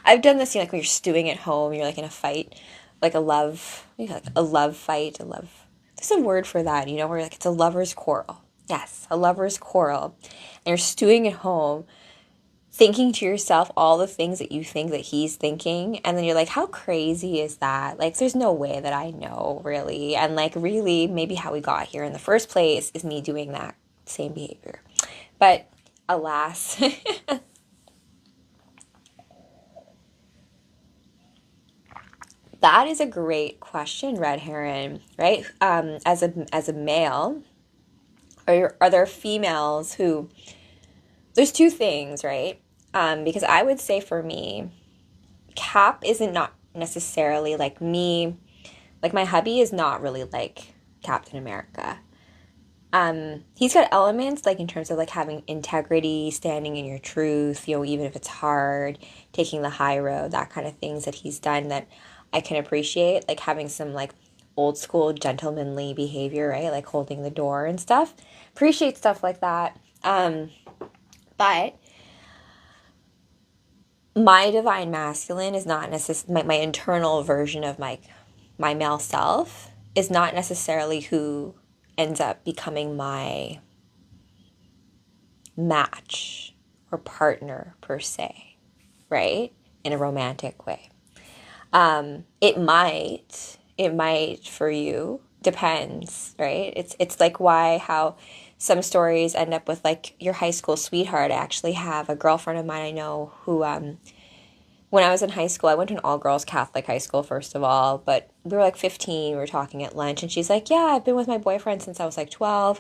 I've done this, like when you're stewing at home, you're like in a fight, like like a love fight, there's a word for that, where like it's a lover's quarrel. Yes, a lover's quarrel. And you're stewing at home, thinking to yourself all the things that you think that he's thinking, and then you're like, how crazy is that? Like, there's no way that I know, really. And like, really, maybe how we got here in the first place is me doing that same behavior. But alas, that is a great question, Red Heron, right? As a male, are there females who, there's two things, right? Because I would say for me, Cap isn't not necessarily like me. Like my hubby is not really like Captain America. He's got elements like in terms of like having integrity, standing in your truth, even if it's hard, taking the high road, that kind of things that he's done that I can appreciate, like having some like old school gentlemanly behavior, right? Like holding the door and stuff. Appreciate stuff like that. But my divine masculine is not necessarily my internal version of my male self is not necessarily who ends up becoming my match or partner per se, right? In a romantic way. It might for you, depends, right? It's like how some stories end up with like your high school sweetheart. I actually have a girlfriend of mine I know who when I was in high school, I went to an all-girls Catholic high school, first of all, but we were like 15, we were talking at lunch, and she's like, yeah, I've been with my boyfriend since I was like 12,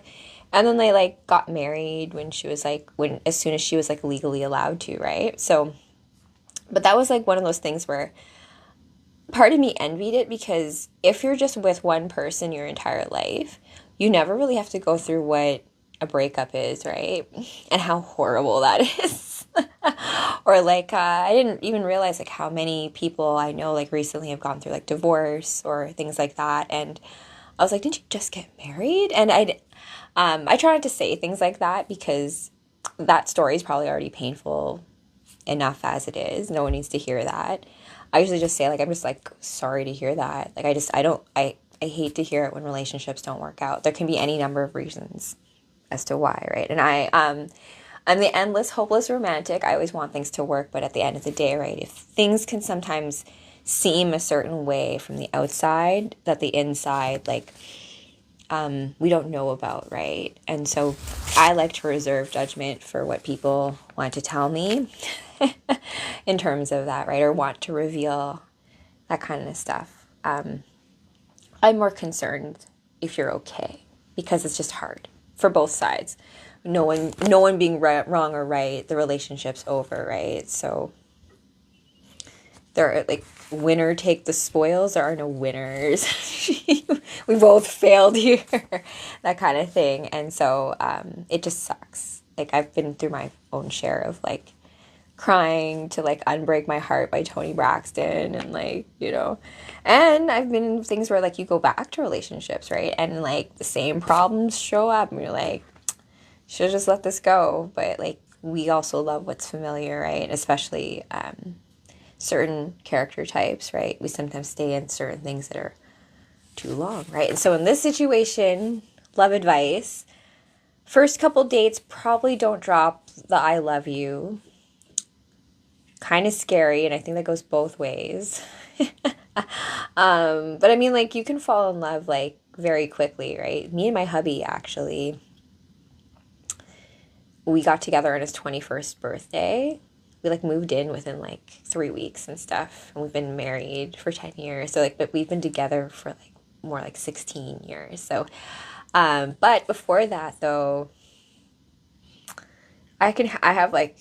and then they like got married when she was like, as soon as she was like legally allowed to, right? So, but that was like one of those things where part of me envied it, because if you're just with one person your entire life, you never really have to go through what a breakup is, right? And how horrible that is. Or like I didn't even realize like how many people I know like recently have gone through like divorce or things like that, and I was like, didn't you just get married? And I try not to say things like that, because that story is probably already painful enough as it is. No one needs to hear that. I usually just say like, I'm just like sorry to hear that. Like I hate to hear it when relationships don't work out. There can be any number of reasons as to why, right? And I'm the endless, hopeless romantic. I always want things to work, but at the end of the day, right, if things can sometimes seem a certain way from the outside that the inside, like, we don't know about, right? And so I like to reserve judgment for what people want to tell me in terms of that, right, or want to reveal that kind of stuff. I'm more concerned if you're okay, because it's just hard for both sides. No one being wrong or right, the relationship's over, right? So there are like, winner take the spoils. There are no winners. We both failed here, that kind of thing. And so it just sucks. Like I've been through my own share of like crying to like Unbreak My Heart by Toni Braxton, and like, and I've been in things where like you go back to relationships, right? And like the same problems show up, and you're like, should just let this go. But like we also love what's familiar, right? Especially certain character types, right? We sometimes stay in certain things that are too long, right? And so in this situation, love advice, first couple dates, probably don't drop the I love you. Kind of scary, and I think that goes both ways. But I mean, like, you can fall in love like very quickly, right? Me and my hubby, actually, we got together on his 21st birthday. We like moved in within like 3 weeks and stuff, and we've been married for 10 years. So like, but we've been together for like more like 16 years. So but before that though, I have like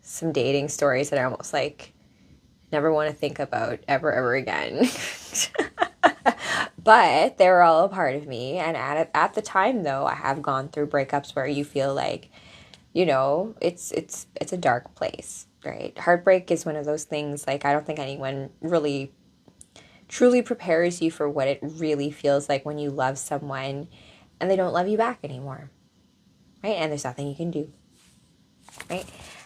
some dating stories that are almost like never want to think about ever again. But they were all a part of me. And at the time, though, I have gone through breakups where you feel like, it's a dark place, right? Heartbreak is one of those things, like, I don't think anyone really truly prepares you for what it really feels like when you love someone and they don't love you back anymore, right? And there's nothing you can do, right?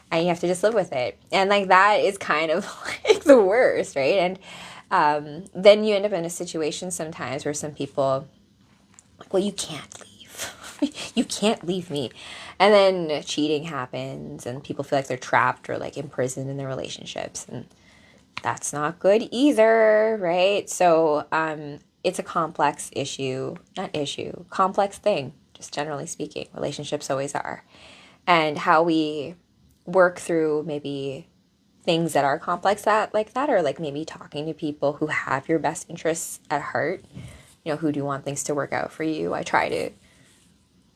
And you have to just live with it. And like that is kind of like the worst, right? And then you end up in a situation sometimes where some people, like, well, you can't leave. You can't leave me. And then cheating happens and people feel like they're trapped or like imprisoned in their relationships. And that's not good either, right? So it's a complex complex thing, just generally speaking. Relationships always are. And how we work through maybe things that are complex like that, or like maybe talking to people who have your best interests at heart, who do want things to work out for you. I try to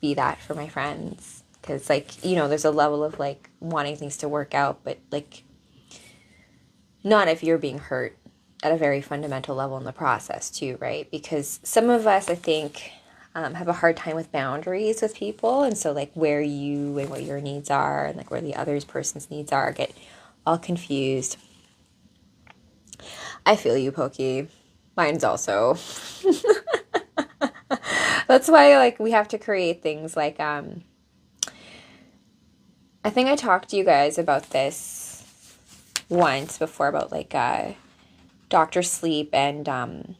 be that for my friends because, like, there's a level of like wanting things to work out, but like not if you're being hurt at a very fundamental level in the process too, right? Because some of us, I think, have a hard time with boundaries with people. And so like where you and what your needs are and like where the other person's needs are get all confused. I feel you, Pokey. Mine's also. That's why like we have to create things like, I think I talked to you guys about this once before about like Dr. Sleep and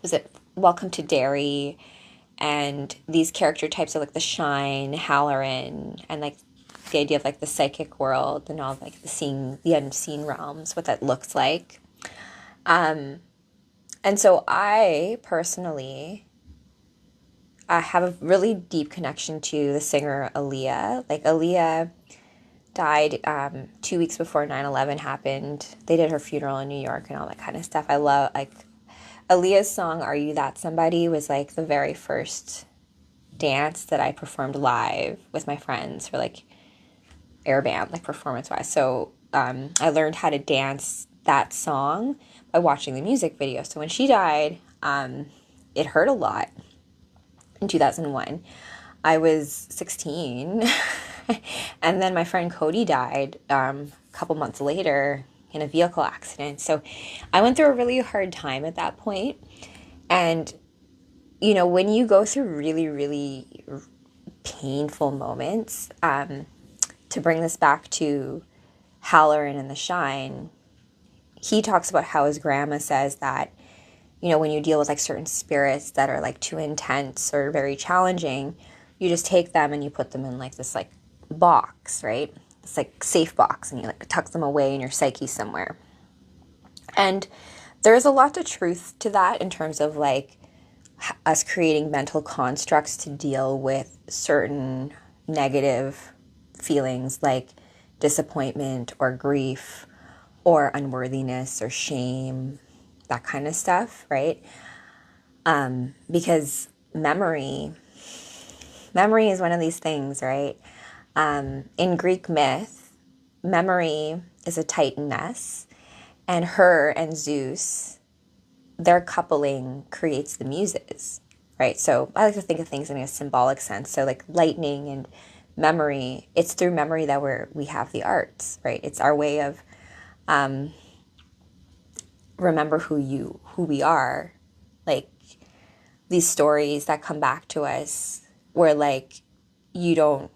was it Welcome to Derry, and these character types are like the Shine, Halloran, and like the idea of like the psychic world and all like the unseen realms, what that looks like. And so I personally have a really deep connection to the singer Aaliyah. Like Aaliyah died 2 weeks before 9/11 happened. They did her funeral in New York and all that kind of stuff. I love, like, Aaliyah's song, Are You That Somebody, was like the very first dance that I performed live with my friends for like air band, like performance-wise. So I learned how to dance that song by watching the music video. So when she died, it hurt a lot in 2001. I was 16. And then my friend Cody died a couple months later in a vehicle accident. So I went through a really hard time at that point. And, when you go through really, really painful moments, to bring this back to Halloran and the Shine, he talks about how his grandma says that, when you deal with like certain spirits that are like too intense or very challenging, you just take them and you put them in like this like box, right? It's like safe box, and you like tuck them away in your psyche somewhere. And there's a lot of truth to that in terms of like us creating mental constructs to deal with certain negative feelings like disappointment or grief or unworthiness or shame, that kind of stuff, right? Because memory is one of these things, right? In Greek myth, memory is a titaness, and her and Zeus, their coupling creates the muses, right? So I like to think of things in a symbolic sense. So like lightning and memory, it's through memory that we have the arts, right? It's our way of remember who we are. Like these stories that come back to us where like you don't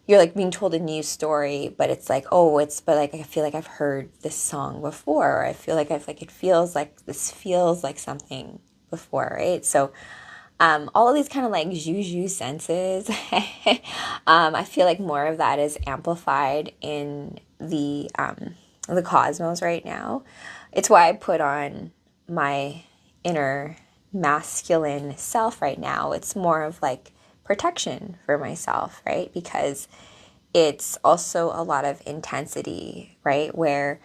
you're like being told a new story, but it's like, but like I feel like I've heard this song before, or I feel like it feels like this feels like something before, right? So all of these kind of like juju senses, I feel like more of that is amplified in the cosmos right now. It's why I put on my inner masculine self right now. It's more of like protection for myself, right? Because it's also a lot of intensity, right? Where,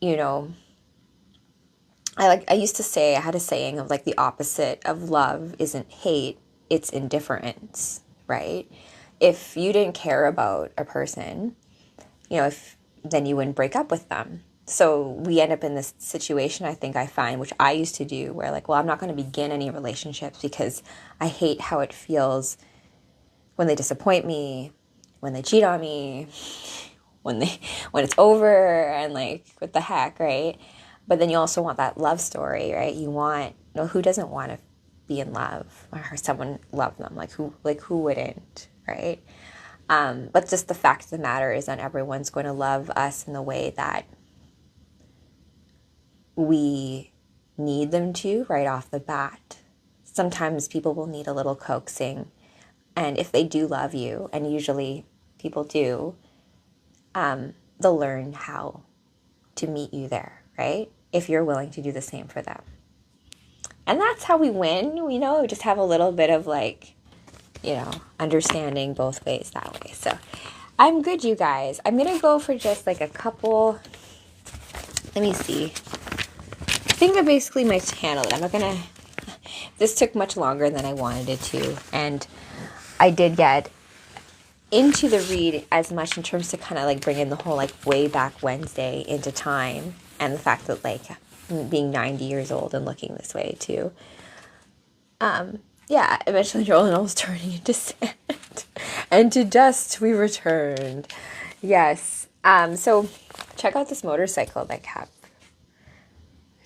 I used to say, I had a saying of like the opposite of love isn't hate, it's indifference, right? If you didn't care about a person, if then you wouldn't break up with them. So we end up in this situation, I think I find, which I used to do, where like, well, I'm not going to begin any relationships because I hate how it feels when they disappoint me, when they cheat on me, when it's over, and like, what the heck, right? But then you also want that love story, right? You want, who doesn't want to be in love or someone love them? Like who wouldn't, right? But just the fact of the matter is not everyone's going to love us in the way that we need them to right off the bat. Sometimes people will need a little coaxing. And if they do love you, and usually people do, they'll learn how to meet you there, right? If you're willing to do the same for them. And that's how we win, we just have a little bit of like, understanding both ways that way. So I'm good, you guys. I'm going to go for just like a couple, let me see. I think I basically might handle it. I'm not going to, this took much longer than I wanted it to. And I did get into the read as much in terms to kind of like bring in the whole like way back Wednesday into time. And the fact that like being 90 years old and looking this way too. Yeah, eventually Roland was turning into sand. And to dust we returned. Yes. So check out this motorcycle that Cap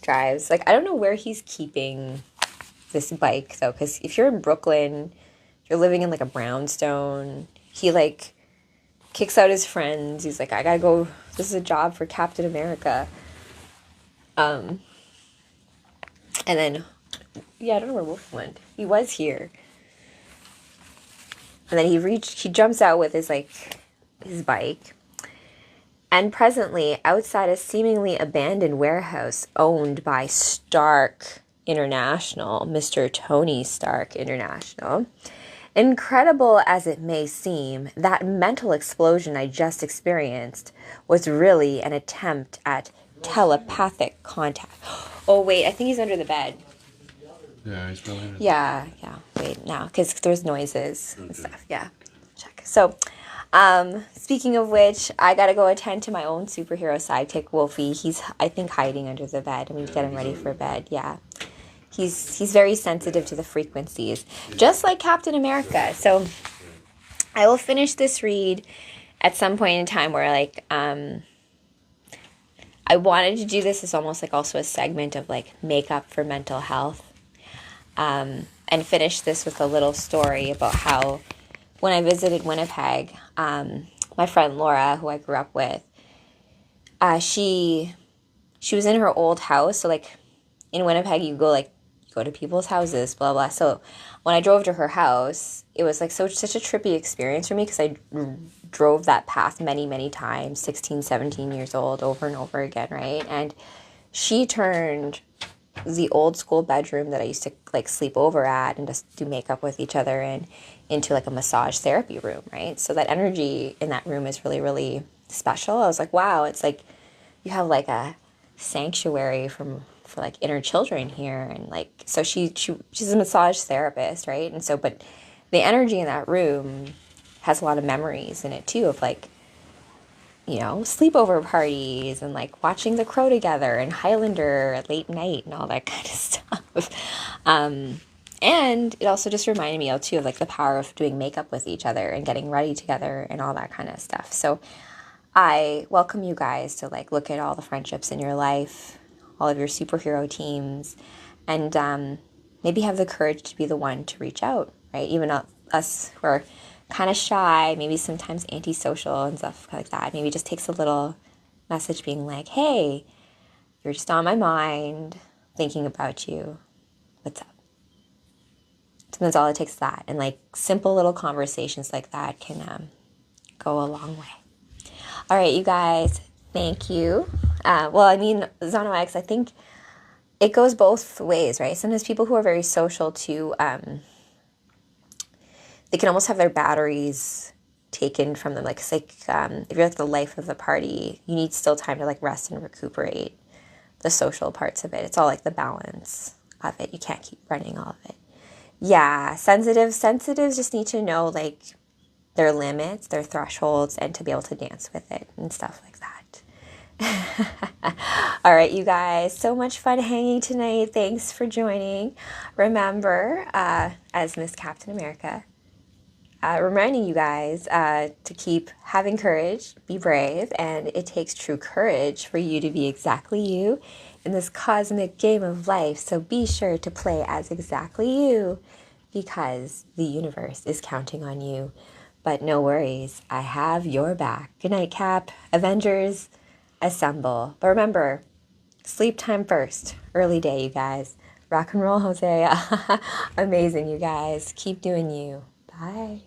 drives. Like, I don't know where he's keeping this bike though, because if you're in Brooklyn, you're living in like a brownstone, he like kicks out his friends. He's like, I gotta go, this is a job for Captain America. And then, yeah, I don't know where Wolf went. He was here. And then he jumps out with his bike. And presently, outside a seemingly abandoned warehouse owned by Stark International, Mr. Tony Stark International. Incredible as it may seem, that mental explosion I just experienced was really an attempt at telepathic contact. Oh, wait, I think he's under the bed. Yeah, he's probably under the bed. Yeah, wait, now, because there's noises and stuff. Yeah, check. So, speaking of which, I gotta go attend to my own superhero sidekick, Wolfie. He's, I think, hiding under the bed. I mean, to get him ready for bed, yeah. He's very sensitive to the frequencies, just like Captain America. So I will finish this read at some point in time where, like, I wanted to do this as almost like also a segment of, like, makeup for mental health, and finish this with a little story about how when I visited Winnipeg, my friend Laura, who I grew up with, she was in her old house. So, like, in Winnipeg, you go to people's houses, blah, blah. So when I drove to her house, it was like such a trippy experience for me because I drove that path many, many times, 16, 17 years old, over and over again, right? And she turned the old school bedroom that I used to like sleep over at and just do makeup with each other in into like a massage therapy room, right? So that energy in that room is really, really special. I was like, wow, it's like you have like a sanctuary for like inner children here. And like, so she's a massage therapist, right? And so, but the energy in that room has a lot of memories in it too, of like, sleepover parties and like watching The Crow together and Highlander at late night and all that kind of stuff. And it also just reminded me too of like the power of doing makeup with each other and getting ready together and all that kind of stuff. So I welcome you guys to like look at all the friendships in your life, all of your superhero teams, and maybe have the courage to be the one to reach out, right? Even us who are kind of shy, maybe sometimes antisocial and stuff like that. Maybe it just takes a little message being like, hey, you're just on my mind, thinking about you. What's up? Sometimes all it takes is that. And like simple little conversations like that can go a long way. All right, you guys, thank you. Zono X, I think it goes both ways, right? Sometimes people who are very social too, they can almost have their batteries taken from them. Like, it's like, if you're like the life of the party, you need still time to like rest and recuperate the social parts of it. It's all like the balance of it. You can't keep running all of it. Yeah, sensitives just need to know like their limits, their thresholds, and to be able to dance with it and stuff like that. All right, you guys, so much fun hanging tonight. Thanks for joining. Remember, as Miss Captain America, reminding you guys to keep having courage, be brave, and it takes true courage for you to be exactly you in this cosmic game of life. So be sure to play as exactly you because the universe is counting on you. But no worries, I have your back. Good night, Cap. Avengers, assemble. But remember, sleep time first. Early day, you guys. Rock and roll, Jose. Amazing, you guys. Keep doing you. Bye.